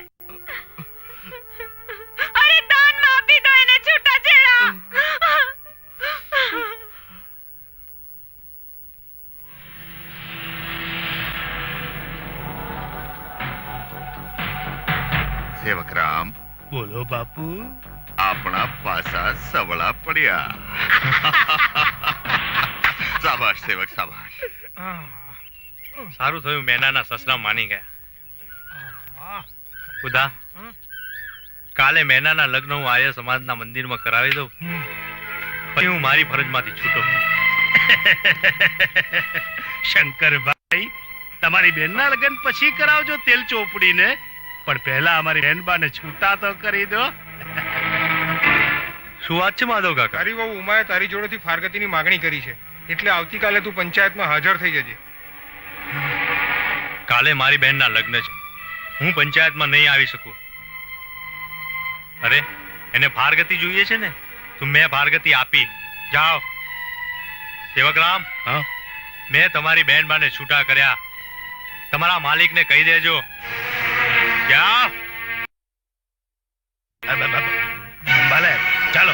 અરે દાનમાં આપી દો એને છૂટાછેડા. સેવકરામ, બોલો બાપુ. આપણા પાસા સવળા પડ્યા. શાબાશ સેવક, શાબાશ. સારું થયું મેનાના સસરા માની ગયા. ખુદા, કાલે મેનાના લગ્ન હું આર્ય સમાજના મંદિરમાં કરાવી દઉં, પછી હું મારી ફરજમાંથી છૂટો. શંકરભાઈ, તમારી બેનના લગ્ન પછી કરાવજો તેલ ચોપડીને, પણ પહેલા અમારી બેનબાને છૂટા તો કરી દો. શું વાત છે માધવ કાકા? તારી વહુ ઉમાએ તારી જોડેથી ફારગતીની માગણી કરી છે, એટલે આવતીકાલે તું પંચાયતમાં હાજર થઈ જજે. કાલે મારી બહેનના લગ્ન છે, હું પંચાયતમાં નહીં આવી શકું. અરે, એને ફારગતી જોઈએ છે ને, તો મેં ફારગતી આપી. જાઓ. સેવકરામ, હા, મેં તમારી બહેન બાને છૂટા કર્યા. તમારા માલિકને કહી દેજો. જાઓ. ભલે, ચાલો.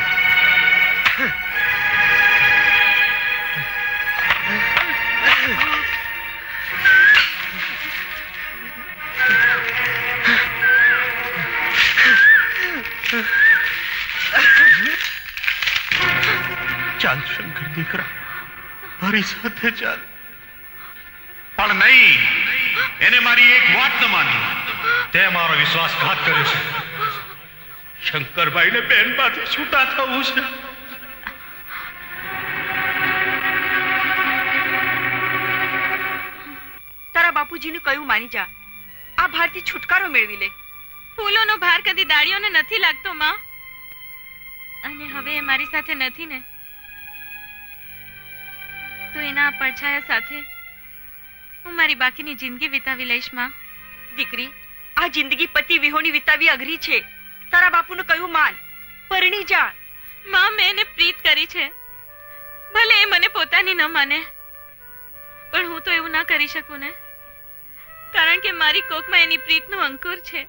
ચાલ શંકર દીકરા, મારી સાથે ચાલ. પણ નહીં, એને મારી એક વાત ન માની. તે મારો વિશ્વાસઘાત કર્યો છે. શંકરભાઈને બેનમાંથી છૂટા થવું છે. તારા બાપુજીનું કયું માની જા. આ ભારથી છુટકારો મેળવી લે. ફૂલોનો ભાર કદી ડાળીઓને નથી લાગતો માં. અને હવે એ મારી સાથે નથી ને, તો એના પડછાયા સાથે હું મારી બાકીની જિંદગી વિતાવી લઈશ માં. દીકરી, આ જિંદગી પતિ વિહોણી વિતાવી અઘરી છે. તારા બાપુનું કયું માન, પરણી જા. માં, મેં એને પ્રીત કરી છે, ભલે એ મને પોતાની ન માને, પણ હું તો એવું ના કરી શકું ને, કારણ કે મારી કોખમાં એની પ્રીતનું અંકુર છે.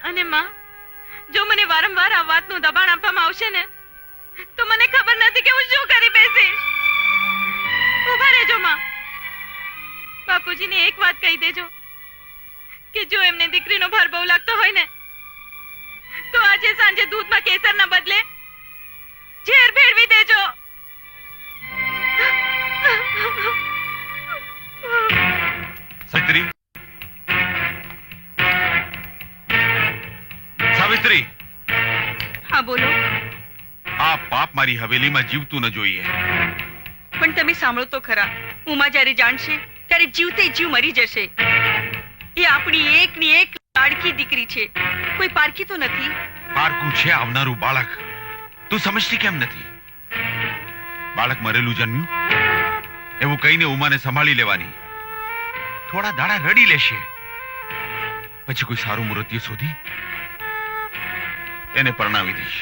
અને માં, જો મને વારંવાર આ વાતનું દબાણ આપવામાં આવશે ને, તો મને ખબર નથી કે હું શું કરી બેસીશ. ઉભા રહેજો માં. બાપુજીને એક વાત કહી દેજો કે જો એમને દીકરીનો ભાર બહુ લાગતો હોય ને, તો આજે સાંજે દૂધમાં કેસરના બદલે ઝેર ભેળવી દેજો. સાવિત્રી, સાવિત્રી, હા બોલો. આ પાપ મારી હવેલીમાં જીવતું ન જોઈએ. પણ તમે સાંભળો તો ખરા, ઉમા જ્યારે જાણશે ત્યારે જીવતે જીવ મરી જશે. એ આપણી એકની એક લાડકી દીકરી છે, કોઈ પારકી તો નથી. પારકું છે આવનારું બાળક. તું સમજતી કેમ નથી? બાળક મરેલું જન્મ્યું એવું કહીને ઉમાને સંભાળી લેવાની. થોડા દાડા રડી લેશે, પછી કોઈ સારું મૃત્યુ શોધી એને પરણાવી દઈશ.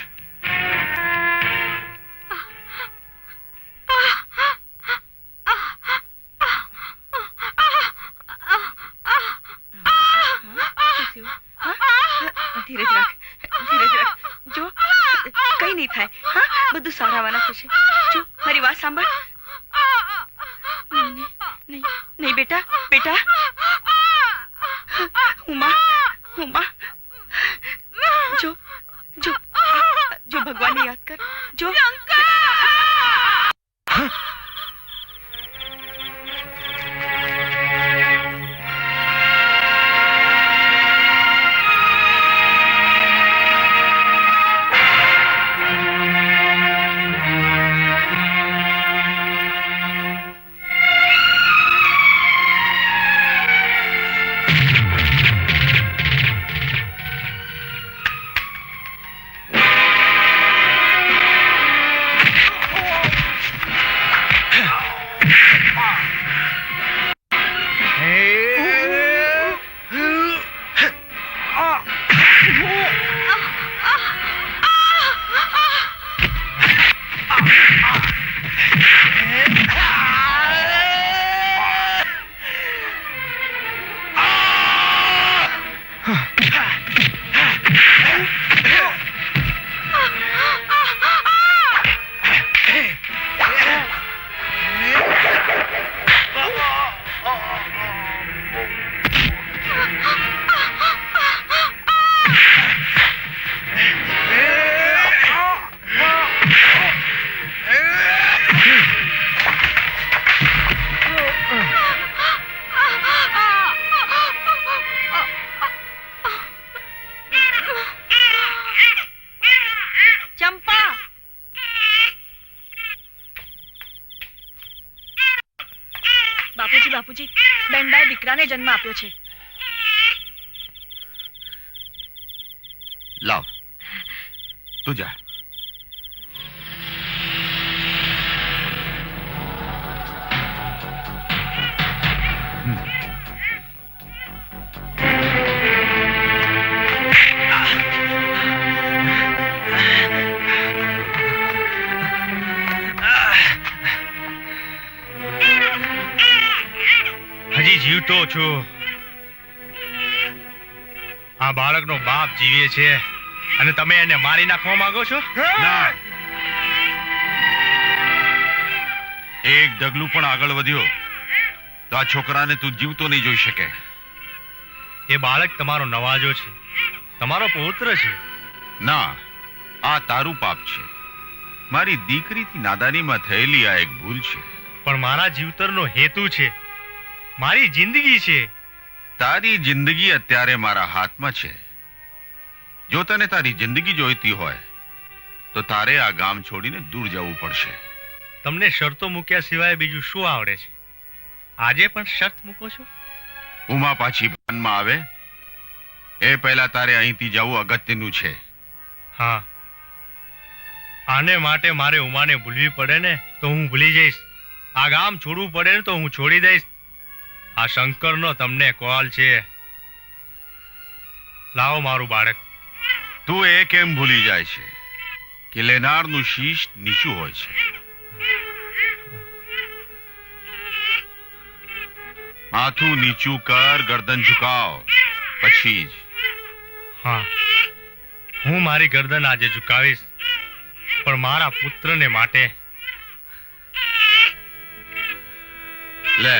ધીરજ રાખ, ધીરજ રાખ. જો કઈ નહીં થાય. હા, બધું સારાવાના થશે. જો મારી વાત સાંભળ. નહીં, નહીં, નહીં બેટા, બેટા. ઉમા, ઉમા, જો જો જો ભગવાનને યાદ કર. જો બાપુજી, બેનબાએ દીકરાને જન્મ આપ્યો છે. લાવ, તું જા. હજી જીવતો છું. આ બાળકનો બાપ જીવે છે અને તમે એને મારી નાખવા માંગો છો? ના, એક ડગલું પણ આગળ વધ્યો તો આ છોકરાને તું જીવતો નહીં જોઈ શકે. એ બાળક તમારો નવાજો છે, તમારો પૌત્ર છે. ના, આ તારું પાપ છે. મારી દીકરીથી નાદાનીમાં થયેલી આ એક ભૂલ છે. પણ મારા જીવતરનો હેતુ છે, મારી જિંદગી છે. તારી જિંદગી અત્યારે મારા હાથમાં છે. જો તને તારી જિંદગી જોઈતી હોય તો તારે આ ગામ છોડીને દૂર જવું પડશે. તમને શરતો મૂક્યા સિવાય બીજું શું આવડે છે? આજે પણ શરત મૂકો છો? ઉમા પાછી ભાનમાં આવે એ પહેલા તારે અહીંથી જવું અગત્યનું છે. હા, આને માટે મારે ઉમાને ભૂલવી પડે ને તો હું ભૂલી જઈશ. આ ગામ છોડવું પડે ને તો હું છોડી દઈશ. આ શંકરનો તમને કોલ છે. લાવો મારું બાળક. તું એ કેમ ભૂલી જાય છે કે લેનારનું શીશ નીચું હોય છે. માથું નીચું કર, ગરદન ઝુકાવ, પછી જ. હા, હું મારી ગરદન આજે ઝુકાવીશ, પણ મારા પુત્રને માટે. લે.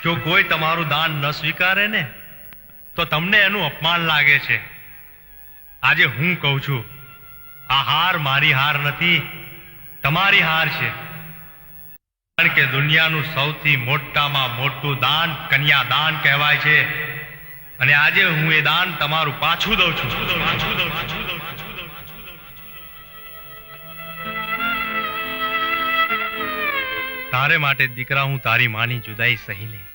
જો કોઈ તમારું દાન ન સ્વીકારે ને તો તમને એનું અપમાન લાગે છે. આજે હું કહું છું, આ હાર મારી હાર નથી, તમારી હાર છે. કારણ કે દુનિયાનું સૌથી મોટામાં મોટું દાન કન્યાદાન કહેવાય છે, અને આજે હું એ દાન તમારું પાછું દઉં છું. તારે માટે દીકરા હું તારી માની જુદાઈ સહી લઈશ.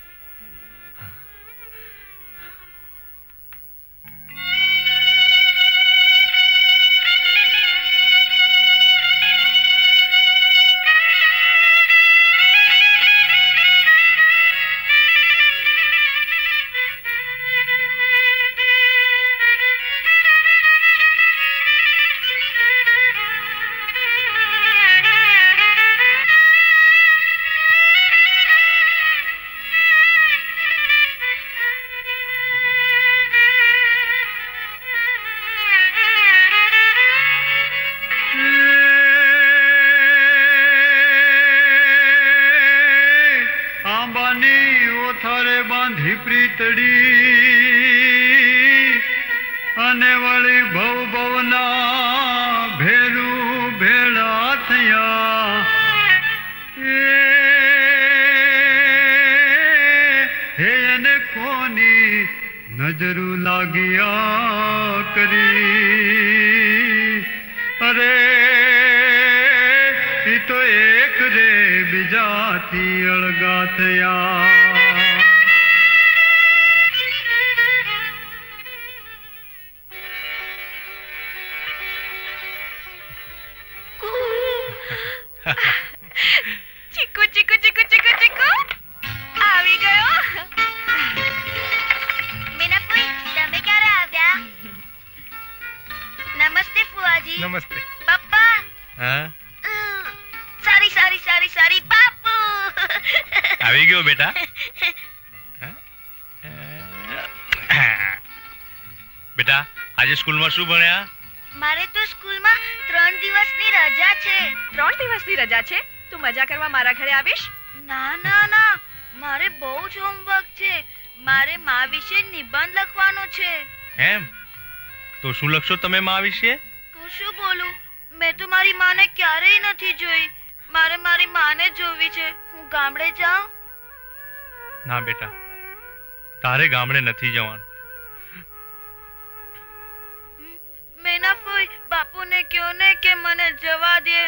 અને વળી ભવ ભવના ભેરું ભેળા થયા હે એને કોની નજરું લાગ્યા કરી અરે ઈ તો એક રે બીજાથી અળગા થયા. ચીકુ ચીકુ ચીકુ ચીકુ ચીકુ આવી ગયો. મીનાપુઈ, તમે ક્યારે આવ્યા? નમસ્તે ફુવાજી. નમસ્તે. પપ્પા. હા, સારી સારી સારી સારી બાપુ. આવી ગયો બેટા. બેટા, આજે સ્કૂલમાં શું ભણ્યા? મારે તો સ્કૂલમાં 3 દિવસની રજા છે. 3 દિવસની રજા છે? તું મજા કરવા મારા ઘરે આવીશ? ના ના ના, મારે બહુ જ હોમવર્ક છે. મારે મા વિશે નિબંધ લખવાનો છે. એમ? તો શું લખશો તમે મા વિશે? હું શું બોલું? મેં તો મારી માને ક્યારેય નથી જોઈ. મારે મારી માને જોવી છે. હું ગામડે જાઉં? ના બેટા, તારે ગામડે નથી જવાનું. મેનાફોઈ, બાપુને કહો ને કે મને જવા દે.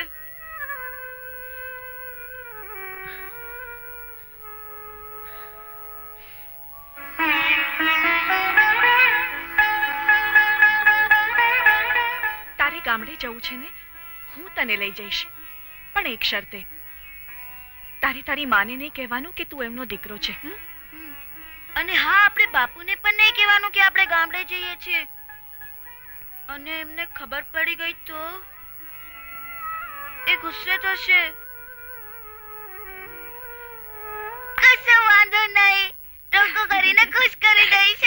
તારે ગામડે જવું છે ને? હું તને લઈ જઈશ, પણ એક શરતે. તારે તારી માને નહીં કહેવાનું કે તું એમનો દીકરો છે. અને હા, આપણે બાપુને પણ નહીં કહેવાનું કે આપણે ગામડે જઈએ છીએ. અને એમને ખબર પડી ગઈ તો એ ગુસ્સે થશે. કશો વાંધો નહીં, ટોકો કરીને ખુશ કરી દઈશ.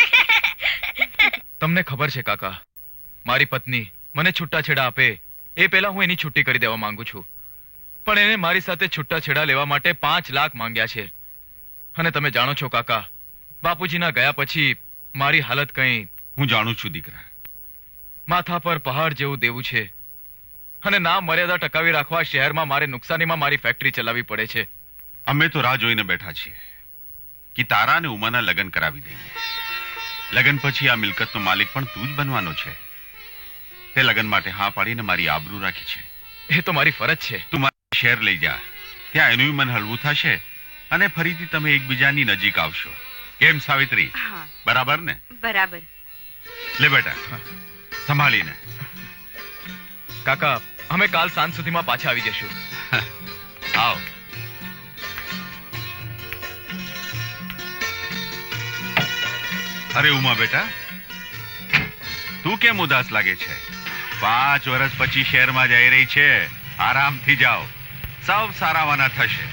તમને ખબર છે કાકા, મારી પત્ની મને છૂટાછેડા આપે એ પહેલા હું એની છુટ્ટી કરી દેવા માંગુ છું, પણ એને મારી સાથે છૂટાછેડા લેવા માટે 5 લાખ માંગ્યા છે. અને તમે જાણો છો કાકા, બાપુજીના ગયા પછી મારી હાલત કંઈ. હું જાણું છું દીકરા. માથા પર પહાડ જેવું દેવું છે, અને ના મર્યાદા ટકાવી રાખવા શહેરમાં મારે નુકસાનીમાં મારી ફેક્ટરી ચલાવવી પડે છે. અમે તો રાહ જોઈને બેઠા છીએ કે તારા અને ઉમાના લગ્ન કરાવી દઈએ. લગ્ન પછી આ મિલકતનો માલિક પણ તું જ બનવાનો છે. તે લગ્ન માટે હા પાડીને મારી આબરૂ રાખી છે. એ તો મારી ફરજ છે. તું મારા શહેર લઈ જા, ત્યાં એનું મન હળવું થશે અને ફરીથી તમે એકબીજાની નજીક આવશો. કેમ સાવિત્રી, હા બરાબર ને? બરાબર. લે બેટા, સંભાળીને. કાકા, અમે કાલ સાંજ સુધીમાં પાછા આવી જશું. આવ. અરે ઉમા બેટા, તું કેમ ઉદાસ લાગે છે? 5 વર્ષ પછી શહેરમાં જઈ રહી છે. આરામથી જાઓ, સૌ સારાવાના થશે.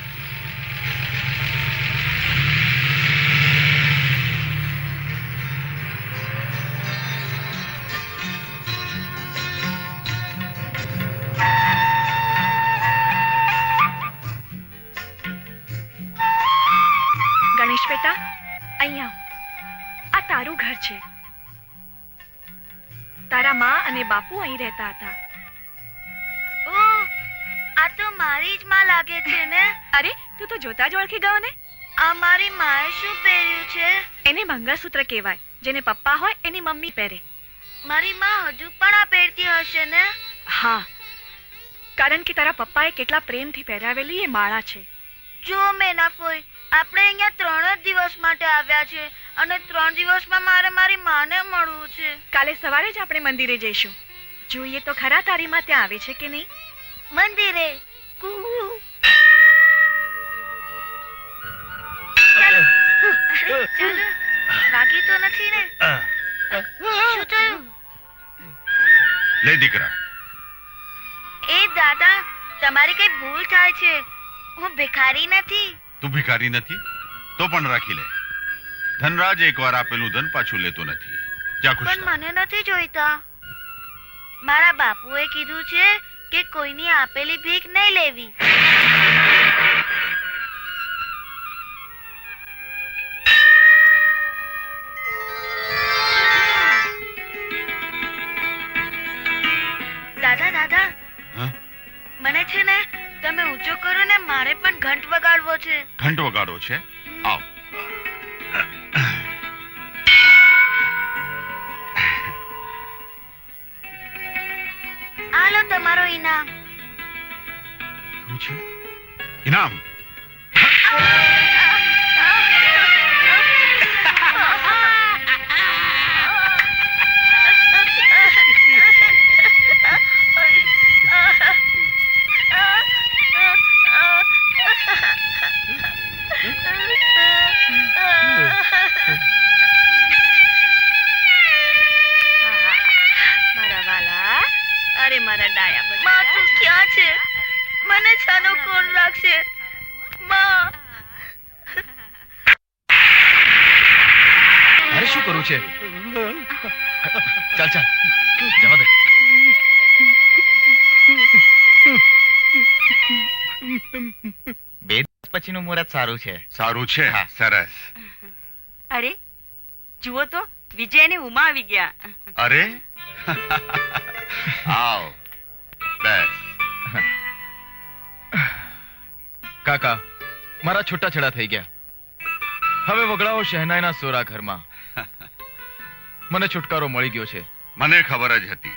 ગણેશ બેટા, અહીંયા આવ. આ તારું ઘર છે. તારા માં અને બાપુ અહીં રહેતા હતા. આ તો મારી જ માં લાગે છે ને. અરે, તું તો જોતા જ ઓળખી ગયો ને. આ મારી માએ શું પહેર્યું છે? એને મંગળસૂત્ર કહેવાય. જેને પપ્પા હોય એની મમ્મી પહેરે. મારી માં હજુ પણ આ પહેરતી હશે ને? હા, કારણ કે તારા પપ્પાએ કેટલા પ્રેમથી પહેરાવેલી એ માળા છે. જો મેના ફોઈ, આપણે અહીંયા 3 જ દિવસ માટે આવ્યા છે અને 3 દિવસમાં મારે મારી માને મળવું છે. કાલે સવારે જ આપણે મંદિરે જઈશું. જોઈએ તો ખરા તારી માં ત્યાં આવે છે કે નહીં. મંદિરે કુ ચાલો, બાકી તો નથી ને? શું થયું? લે દીકરા. એ દાદા, તમારી કઈ ભૂલ થાય છે. હું ભિખારી નથી. તું ભિખારી નથી તો પણ રાખી લે. ધનરાજ એકવાર આપેલું ધન પાછું લેતો નથી. જા ખુશ પણ થા. મને નથી જોઈતા. મારા બાપુએ કીધું છે કે કોઈની આપેલી ભીખ નહીં લેવી. દાદા દાદા, હા? મને છે ને તમે ઊંચો કરો ને, મારે પણ ઘંટ વગાડવો છે. ઘંટ વગાડો છે? આવ. આ લો તમારો ઇનામ. શું છે? ઇનામ? મારા વાલા, અરે મારા ડાયા બચ્ચા. માં, તું ક્યાં છે? મને છાનો કોણ રાખશે? માં, અરે શું કરવું છે? ચાલ ચાલ, જવા દે. બે દિવસ પછીનું મુહૂર્ત સારું છે. સારું છે. હા. સરસ. અરે જુઓ તો, વિજય અને ઉમા આવી ગયા. અરે આવ, બેસ. કાકા, મારા છૂટાછેડા થઈ ગયા. હવે વગડાઓ શહેનાઈના સોરા ઘરમાં. મને છુટકારો મળી ગયો છે. મને ખબર જ હતી,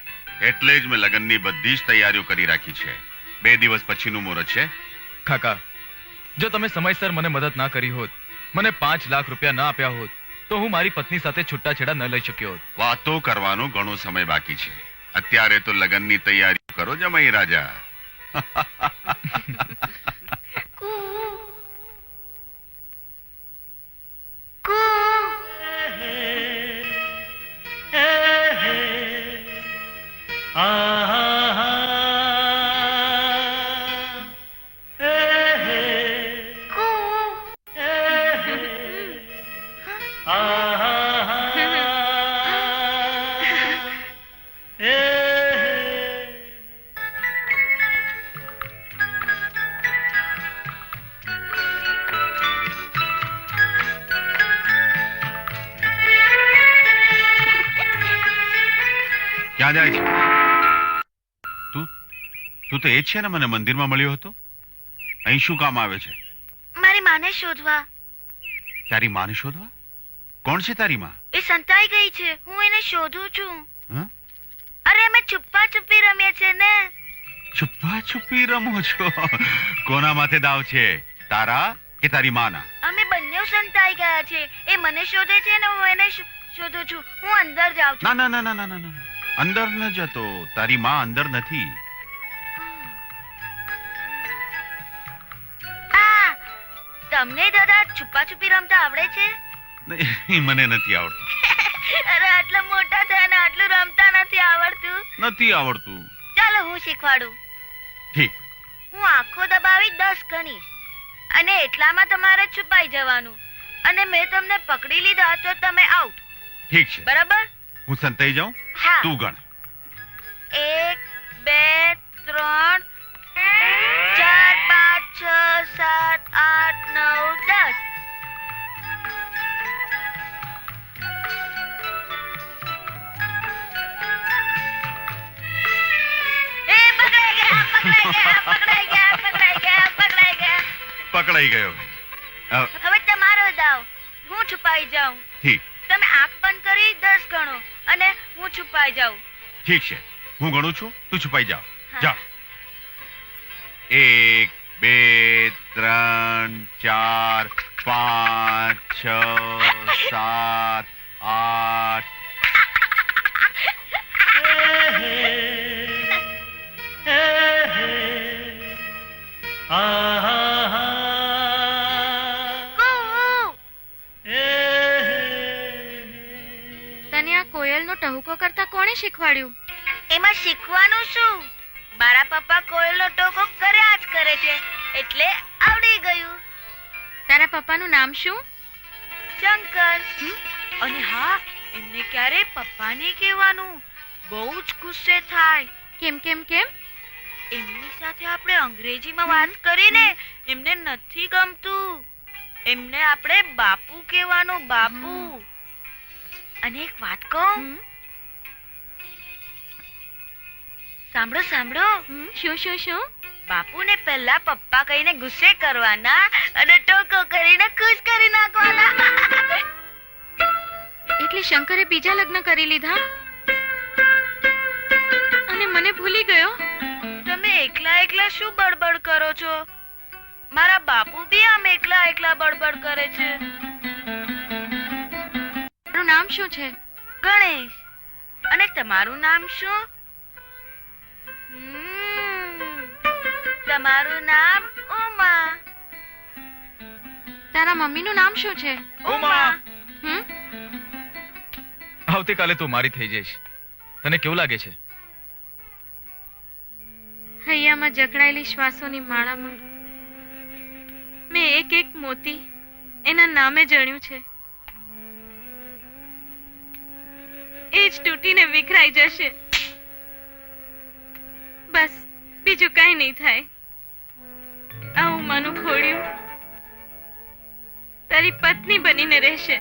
એટલે જ મેં લગ્નની બધી જ તૈયારીઓ કરી રાખી છે. 2 દિવસ પછીનું મુહૂર્ત છે. કાકા, જો તમે સમયસર મને મદદ ના કરી હોત, મને 5 લાખ રૂપિયા ના આપ્યા હોત, તો હું મારી પત્ની સાથે છૂટાછેડા ન લઈ શક્યો હોત. વાતો કરવાનો ઘણો સમય બાકી છે. અત્યારે તો લગ્નની તૈયારી કરો જમાઈ રાજા. કુ કુ ક્યાં જાય છે? તું તું તો એ જ છે ને મને મંદિરમાં મળ્યો હતો. અહીં શું કામ આવે છે? મારી માને શોધવા. તારી માને શોધવા? કોણ છે તારી માં? એ સંતાઈ ગઈ છે. હું એને શોધું છું. હં? અરે અમે છુપ્પા છુપ્પી રમીએ છે ને. છુપ્પા છુપ્પી રમો છો? કોના માથે દાવ છે, તારા કે તારી માના? અમે બંને બંનેવ સંતાઈ ગયા છે. એ મને શોધે છે ને હું એને શોધું છું. હું અંદર જાઉં છું. ના ના ના ના ના ના ના. અંદર ન જતો. તારી માં અંદર નથી. તમને દાદા છુપા-છુપી રમતા આવડે છે? નહીં, મને નથી આવડતું. અરે આટલા મોટા થયા ને આટલું રમતા નથી આવડતું. નથી આવડતું. ચાલો હું શીખવાડું. ઠીક. હું આંખો દબાવી 10 ગણીશ અને એટલામાં તમારે છુપાઈ જવાનું અને મેં તમને પકડી લીધા તો તમે આઉટ. ઠીક છે. બરાબર? હું સંતાઈ જાઉં. હા. તું ગણ. 1 2 3 4 5 6 7 8 9 10. પકડાઈ ગયો. હવે તમારો દાવ. હું છુપાઈ જાઉં. ઠીક. તમે આંખ બંધ કરી 10 ગણો અને હું છુપાઈ જાઉં. ઠીક છે. હું ગણું છું, તું છુપાઈ જાઓ. હા. જા. 1 2 3 4 5 6 7 8. તને આ કોયલનો ટહુકો કરતા કોણે શીખવાડ્યું? એમાં શીખવાનું શું? મારા પપ્પા કોયલનો ટોકો કર્યા જ કરે છે એટલે આવડી ગયું. તારા પપ્પાનું નામ શું? શંકર. અને હા, એમને ક્યારે પપ્પા નહીં કહેવાનું. બહુ જ ગુસ્સે થાય. કેમ કેમ કેમ? એમની સાથે આપણે અંગ્રેજીમાં વાત કરીને એમને નથી ગમતું. એમને આપણે બાપુ કહેવાનું. બાપુ. અને એક વાત કહું? સાંભળો સાંભળો. શું શું શું? બાપુને પહેલા પપ્પા કહીને ગુસ્સે કરવાના અને ટોકો કરીને ખુશ કરી નાખવાના. એટલે શંકરે બીજા લગ્ન કરી લીધા અને મને ભૂલી ગયો. તમે એકલા એકલા શું બડબડ કરો છો? મારા બાપુ બી આમ એકલા એકલા બડબડ કરે છે. તારું નામ શું છે? ગણેશ. અને તમારું નામ શું? તમારું નામ ઉમા. તારા મમ્મીનું નામ શું છે? ઉમા. હમ? આવતીકાલે તું મારી થઈ જઈશ. તને કેવું લાગે છે? હૈયામાં જકડાયેલી શ્વાસોની માળામાં મેં એક એક મોતી એના નામે જણ્યું છે. એ જ તૂટીને વિખરાઈ જશે. બસ બીજું કઈ નહીં થાય. આવું માનું ખોડ્યું તારી પત્ની બનીને રહેશે.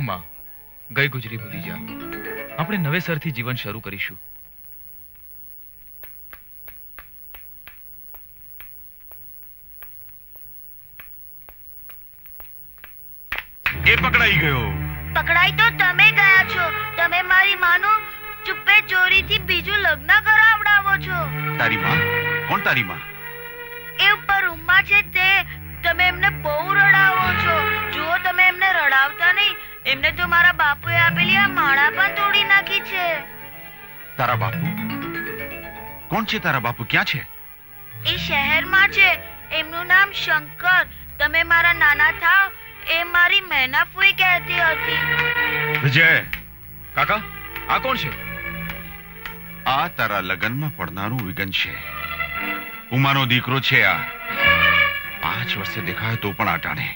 ઉમા, ગઈ ગુજરી ભૂલી જા. આપણે નવેસરથી જીવન શરૂ કરીશું. એ પકડાઈ ગયો. પકડાઈ તો તમે ગયા છો. તમે મારી માનું ચુપ્પે ચોરીથી બીજું લગ્ન કરાવડાવો છો. તારી માં? કોણ તારી માં? એ ઉપર ઉમ્મા છે તે. તમે એમને બહુ રડાવો છો. જુઓ, તમે એમને રડાવતા નહીં. એમને તો મારા બાપુએ આપેલી આ માળા પણ તોડી નાખી છે. તારા બાપુ? કોણ છે તારા બાપુ? ક્યાં છે? એ શહેરમાં છે. એમનું નામ શંકર. તમે મારા નાના થાવ એ મારી મેના ફૂઈ કહેતી હતી. વિજય, કાકા, આ કોણ છે? આ તારા લગ્નમાં પડનારું વિગન છે. ઉમાનો દીકરો છે આ. 5 વર્ષે દેખાય તો પણ આટાણે.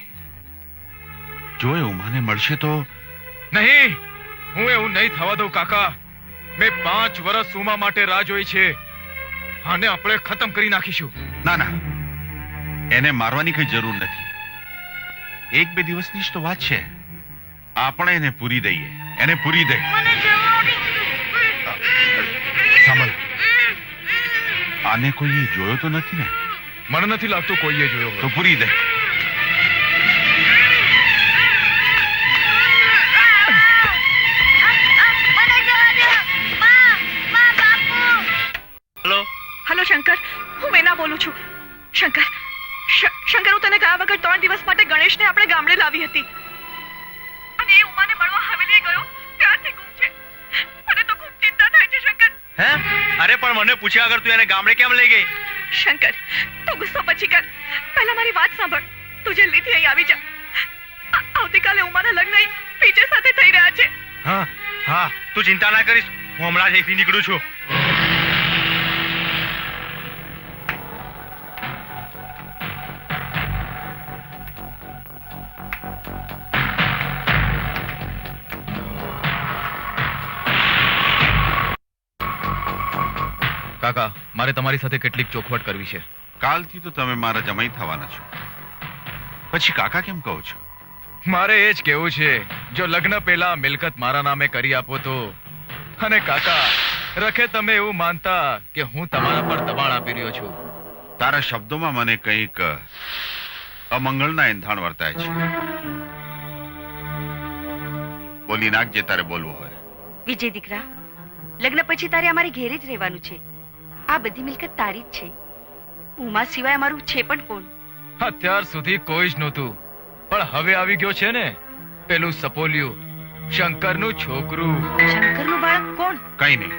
જો એ ઉમાને મળશે તો. નહીં, હું એવું નહીં થવા દઉં કાકા. મેં 5 વર્ષ ઉમા માટે રાહ જોઈ છે. આને આપણે ખતમ કરી નાખીશું. ના ના, એને મારવાની કઈ જરૂર નથી. 1-2 દિવસની જ તો વાત છે. આપણે એને પૂરી દઈએ. એને પૂરી દે. મને જવા દે. સાંભળ, આને કોઈએ જોયો તો નથી ને? મને નથી લાગતું કોઈએ જોયો હોય. તો પૂરી દે. મને જવા દે. માં, બાપુ. હલો. હલો શંકર, હું મેના બોલું છું. શંકર, શંકર, હું તને ગયા વગર 3 દિવસ માટે ગણેશને આપણે ગામડે લાવી હતી અને એ ઉમાને મળવા હવેલીએ ગયો ત્યારથી ગુમ છે. મને તો ખૂબ ચિંતા થાય છે શંકર. હે? અરે પણ મને પૂછ્યા વગર તું એને ગામડે કેમ લઈ ગઈ? શંકર, તું ગુસ્સો પછી કર. પહેલા મારી વાત સાંભળ. તું જલ્દીથી અહીં આવી જા. આવતીકાલે ઉમાના લગ્ન પીજે સાથે થઈ રહ્યા છે. હા હા, તું ચિંતા ના કરીશ, હું હમણાં જ અહીંથી નીકળું છું. કાકા, મારે તમારી સાથે કેટલીક ચોખવટ કરવી છે. કાલથી તો તમે મારા જમાઈ થવાના છો, પછી કાકા કેમ કહો છો? મારે એ જ કેવું છે, જો લગ્ન પહેલા મિલકત મારા નામે કરી આપો તો. અને કાકા, રખે તમે એવું માનતા કે હું તમારા પર દબાણ આપી રહ્યો છું. તારા શબ્દોમાં મને કંઈક અમંગળના એંધાણ વર્તાય છે. બોલી નાખજે તારે બોલવું હોય. વિજય દીકરા, લગ્ન પછી તારે અમારે ઘેરે જ રહેવાનું છે. આ બધી મિલકત તારી જ છે. ઉમા સિવાય અમારું છે પણ કોણ? અત્યાર સુધી કોઈ જ નહોતું, પણ હવે આવી ગયો છે ને પેલું સપોલિયું, શંકરનું છોકરું. શંકરનું બાળક કોણ? કઈ નહીં,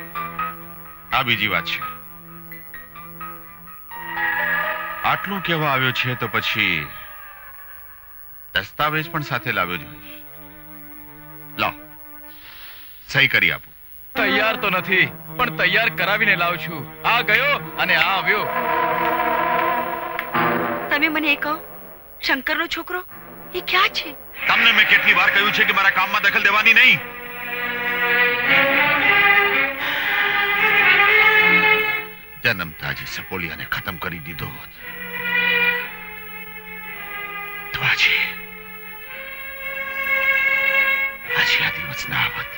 આ બીજી વાત છે. આટલું કહેવા આવ્યો છે તો પછી દસ્તાવેજ પણ સાથે લાવ્યો જોઈશ. લાવ, સહી કરી આપું. તૈયાર તો નથી, પણ તૈયાર કરાવીને લાવ છું. આ ગયો અને આ આવ્યો. તમે મને એ કહો, શંકરનો છોકરો એ ક્યાં છે? તમને મેં કેટલી વાર કહ્યું છે કે મારા કામમાં દખલ દેવાની નહીં. જન્મતા જ સપોલિયાને ખતમ કરી દીધો હોત તો આજે આ દિવસ ના આવત.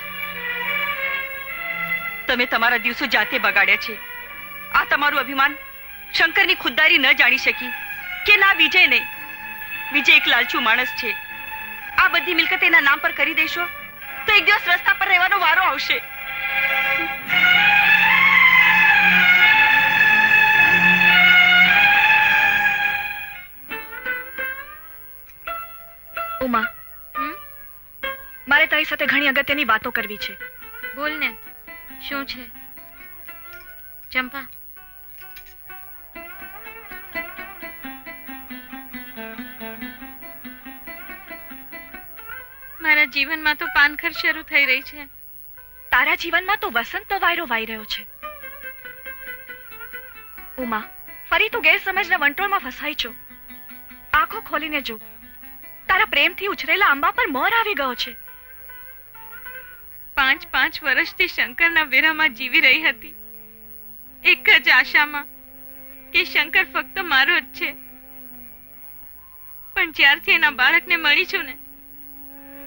તમે તમારા દિવસો જાતે બગાડ્યા છે. આ તમારું અભિમાન શંકરની ખુદદારી ન જાણી શકી કે ના વિજયને? વિજય એક લાલચુ માણસ છે. આ બધી મિલકત એના નામ પર કરી દેશો તો એક દિવસ રસ્તા પર રહેવાનો વારો આવશે. ઉમા, મારે તારી સાથે ઘણી અગત્યની વાતો કરવી છે. બોલ ને, શું છે? ચંપા, મારા જીવનમાં તો પાનખર શરૂ થઈ રહી છે. તારા જીવનમાં તો વસંતનો વાયરો વાઈ રહ્યો છે. ઉમા, ફરી તું ગેરસમજના વંટોળમાં ફસાઈ છો. આંખો ખોલીને જો, તારા પ્રેમથી ઉછરેલા આંબા પર મોર આવી ગયો છે. 5 વર્ષથી શંકરના વેરામાં જીવી રહી હતી, એક જ આશામાં કે શંકર ફક્ત મારો જ છે. પણ જ્યારથી એના બાળકને મળી છું ને,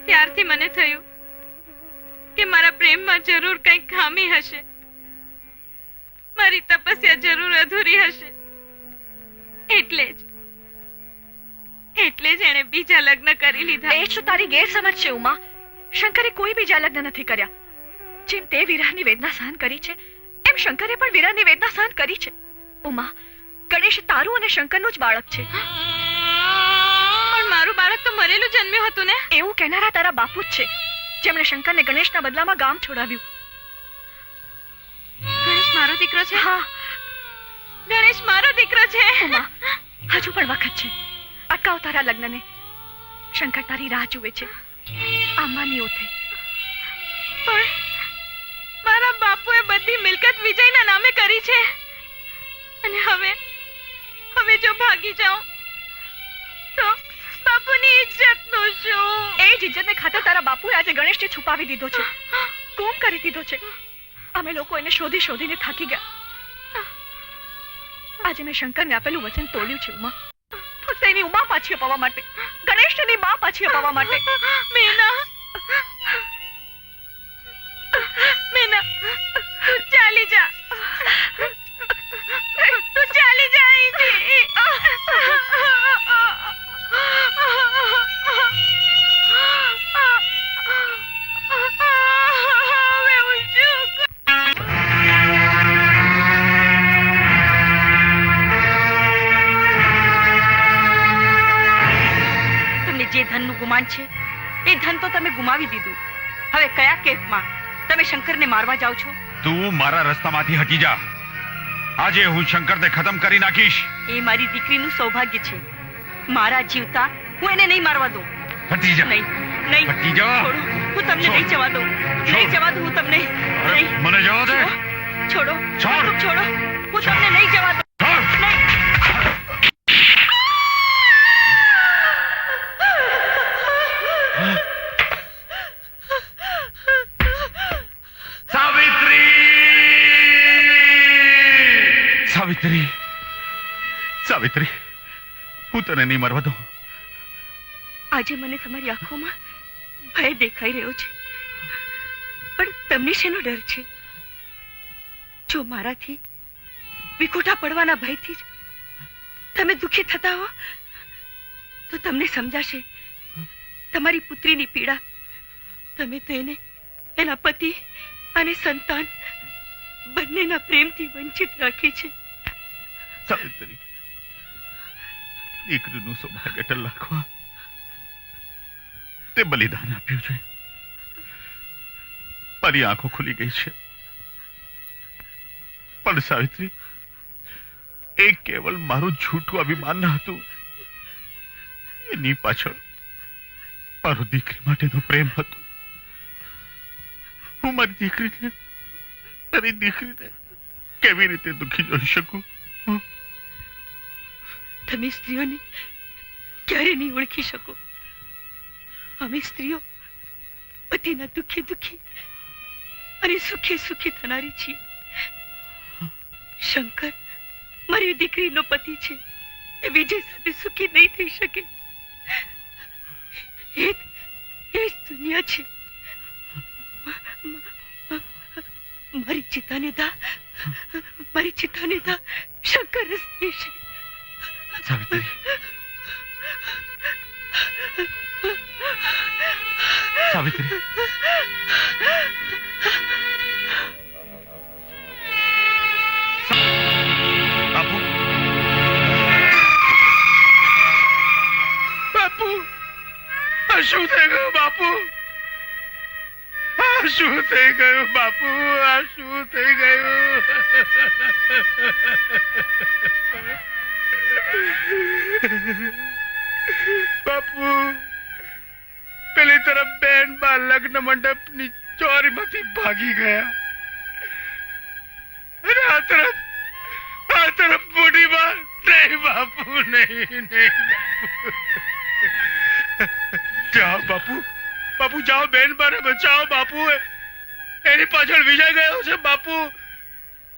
ત્યારથી મને થયું કે મારા પ્રેમમાં જરૂર કંઈક ખામી હશે, મારી તપસ્યા જરૂર અધૂરી હશે. એટલે જ એણે બીજા લગ્ન કરી લીધા. એ શું તારી ગેરસમજ છે ઉમા? શંકરે કોઈ બીજા લગ્ન નથી કર્યા. જેમ તે વિરહની વેદના સહન કરી છે, એમ શંકરે પણ વિરહની વેદના સહન કરી છે. ઉમા, ગણેશ તારું અને શંકરનું જ બાળક છે. પણ મારું બાળક તો મરેલું જન્મ્યું હતું ને? એવું કહેનારા તારા બાપુ જ છે, જેમણે શંકરને ગણેશના બદલામાં ગામ છોડાવ્યું. ગણેશ મારો દીકરો છે? હા, ગણેશ મારો દીકરો છે. ઉમા, હજુ પણ વખત છે. અટકાવ તારા લગ્નને. શંકર તારી રાહ જુએ છે. આંબાની ઓથે. પણ મારા બાપુએ બધી મિલકત વિજયના નામે કરી છે, અને હવે જો ભાગી જાઉં તો બાપુની ઇજ્જતનું શું? એ જ ઇજ્જતને ખાતર તારા બાપુએ આજે ગણેશને છુપાવી દીધો છે, ગુમ કરી દીધો છે. અમે લોકો એને શોધીને થાકી ગયા. આજે મેં શંકરને આપેલું વચન તોડ્યું છે ઉમા, ફક્ત એની ઉમા પાછી અપાવવા માટે, ગણેશની બા પાછી અપાવવા માટે. મેના, તું ચાલી જા. તું ચાલી જા અહીંથી. હવે હું શું કરું? જે ધનનું ગુમાન છે એ ધન તો તમે ગુમાવી દીધું. હવે કયા કેફમાં તમે શંકરને મારવા જાઓ છો? તું મારા રસ્તામાંથી હટી જા. આજે હું શંકરને ખતમ કરી નાખીશ. એ મારી દીકરીનું સૌભાગ્ય છે. મારા જીવતા હું એને નહીં મારવા દઉં. હટી જા. નહીં નહીં, હટી જા. છોડો. હું તમને નહીં જવા દઉં. નહીં જવા દઉં હું તમને. નહીં. મને જવા દે. છોડો. છોડ. છોડો. હું તમને નહીં જવા દઉં. નહીં. સાવિત્રી, સાવિત્રી, હું તને નહીં મરવા દઉં. આજે મને તમારી આંખોમાં ભય દેખાઈ રહ્યો છે, પણ તમને શેનો ડર છે? જો મારાથી વિખોટા પડવાના ભયથી જ તમે દુઃખી થતા હો તો તમને સમજાશે તમારી પુત્રીની પીડા. તમે તો એને એના પતિ અને સંતાન બંનેના પ્રેમથી વંચિત રાખી છે. સાવિત્રી, દીકરીનું સૌભાગ્ય ટલાકવા તે બલિદાન આપ્યું છે. મારી આંખો ખુલી ગઈ છે. પણ સાવિત્રી, એ કેવલ મારું જૂઠું અભિમાન ન હતું. એની પાછળ મારો દીકરી માટેનો પ્રેમ હતો. હું મારી દીકરીને કેવી રીતે દુઃખી જોઈ શકું? તમે સ્ત્રીઓને ક્યારે નહીં ઓળખી શકો. અમે સ્ત્રીઓ પતિના દુઃખી દુઃખી અને સુખી સુખી થનારી છીએ. શંકર મારી દીકરીનો પતિ છે. એ વિજય સાથે સુખી નહીં થઈ શકે. એ જ દુનિયા છે. મારી ચિતાને દા શંકર રસ્તે છે. સાવિત્રી, સાવિત્રી, બાપુ, બાપુ, આ શું થઈ ગયું બાપુ? આ શું થઈ ગયું બાપુ? આ શું થઈ ગયું? બાપુ, પેલી તરફ બેન બા લગ્ન મંડપની ચોરીમાંથી ભાગી ગયા અને આ તરફ બુઢી બા. નહીં બાપુ, નહીં, નહીં બાપુ. જાઓ બાપુ, બાપુ જાઓ, બેન બાને બચાવો બાપુ. એની પાછળ વિજય ગયો છે બાપુ.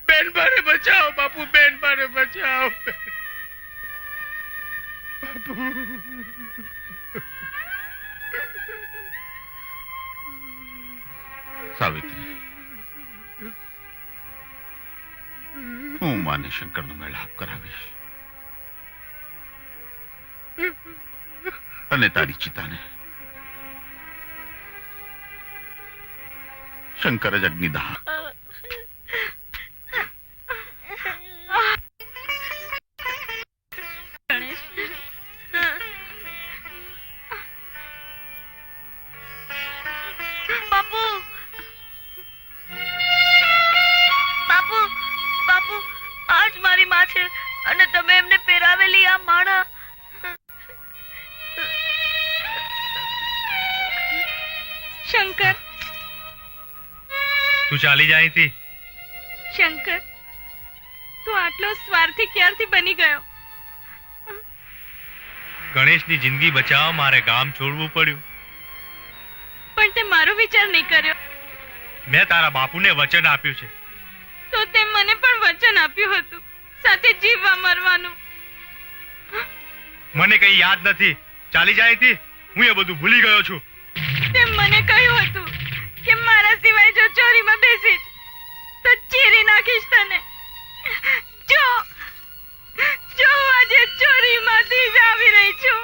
બેન બાને બચાવો બાપુ, બેન બાને બચાવો બાપુ. સાવિત્રી, હું માને શંકરનો મેળાપ કરાવીશ અને તારી ચિતાને શંકર જ અગ્નિદાહ. બાપુ, બાપુ, બાપુ, આજ મારી માં છે અને તમે એમને પહેરાવેલી આ માળા. શંકર, તું ચાલી જાય હતી. શંકર, તું આટલો સ્વાર્થી ક્યારથી બની ગયો? ગણેશની જિંદગી બચાવવા મારે ગામ છોડવું પડ્યું. પણ તે મારો વિચાર નહીં કર્યો. મેં તારા બાપુને વચન આપ્યું છે. તો તે મને પણ વચન આપ્યું હતું સાથે જીવવા મરવાનું. મને કઈ યાદ નથી. ચાલી જાય હતી. હું એ બધું ભૂલી ગયો છું. તે મને કહ્યું હતું કે મારા સિવાય જો ચોરીમાં બેસીશ તો ચીરી નાખીશ તને. જો આજે ચોરીમાંથી જ આવી રહી છું.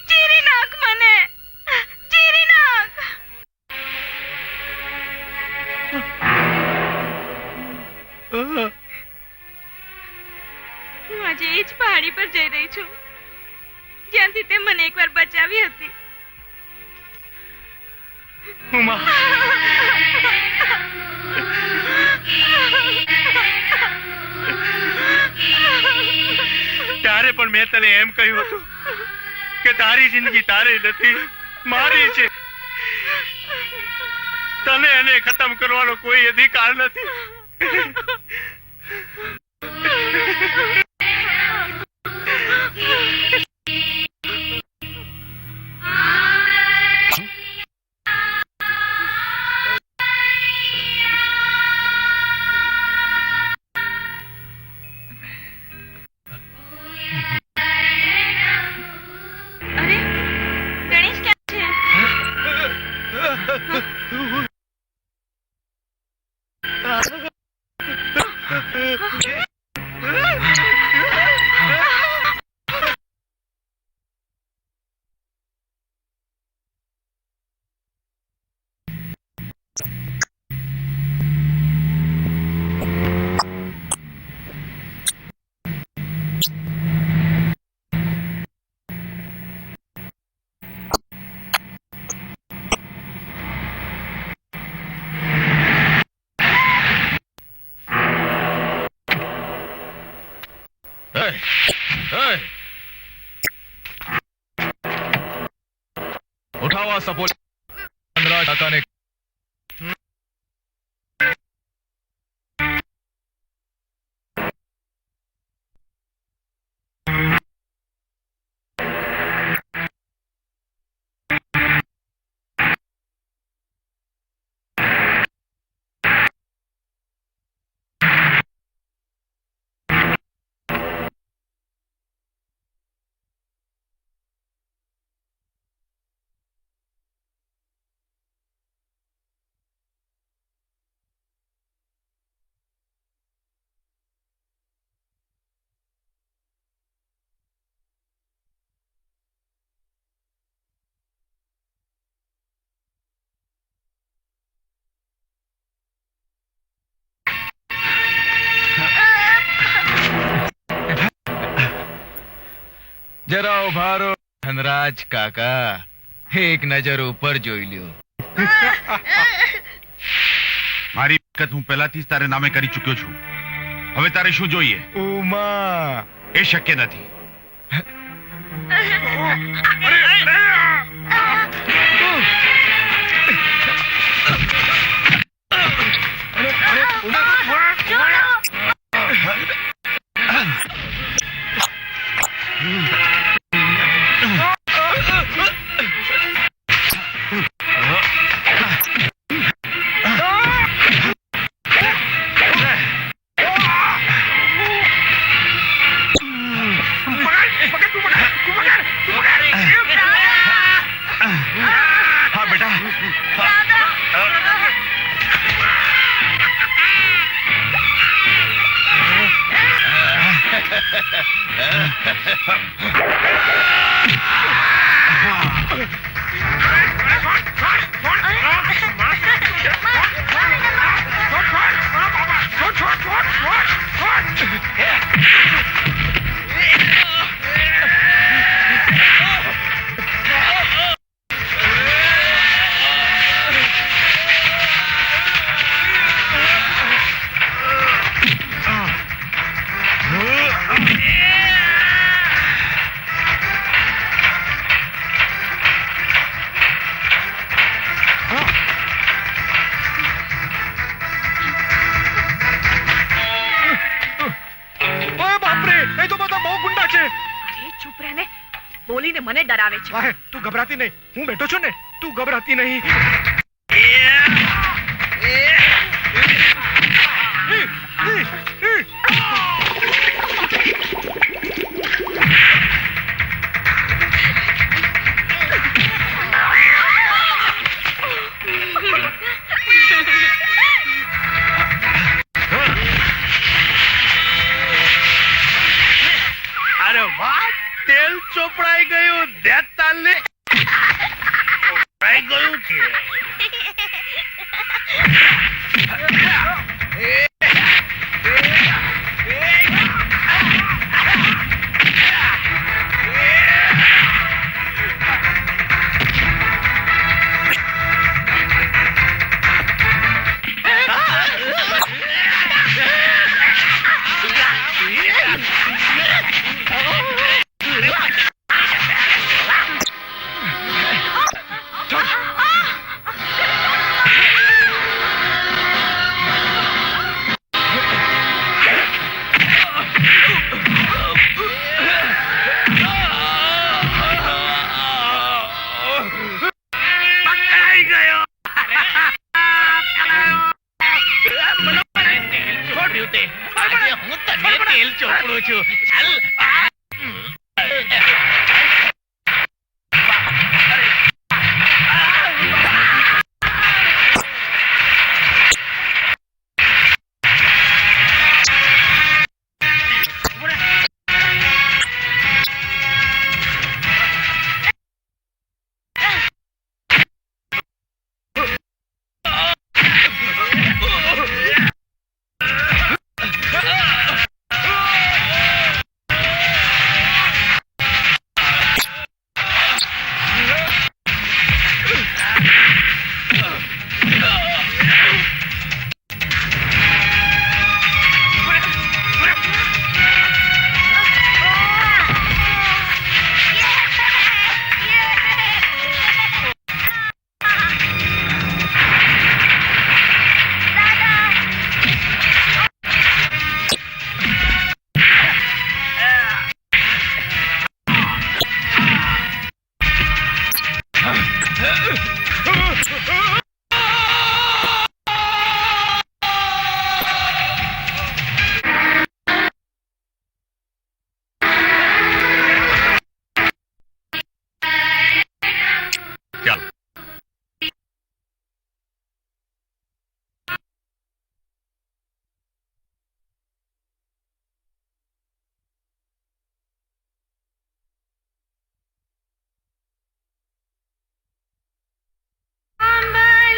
ચીરી નાખ મને, ચીરી નાખ. હું આજે એ જ પહાડી પર જઈ રહી છું જ્યાં નુકસાનથી તે મને એકવાર બચાવી હતી. ઉમા, ત્યારે પણ મેં તને એમ કહ્યું હતું કે તારી જિંદગી તારી નથી, મારી છે. તને એને ખતમ કરવાનો કોઈ અધિકાર નથી. અરે ગણેશ ક્યાં છે? उठाओ सपोर्ट काका ने जरा उभारो धनराज काका, एक नजर ઉપર જોઈ લ્યો. મારી વખત હું પહેલાથી જ તારે નામે કરી ચૂક્યો છું. હવે તારે શું જોઈએ? ઉમા, એ શક્ય નથી. हाँ बेटा, બોલીને મને ડરાવે છે. વાહે, તું ગભરાતી નહીં, હું બેઠો છું ને, તું ગભરાતી નહીં. અરે વાહ, તેલ ચોપડાઈ ગયું. દેતાલને ચોપડાઈ ગયું છે.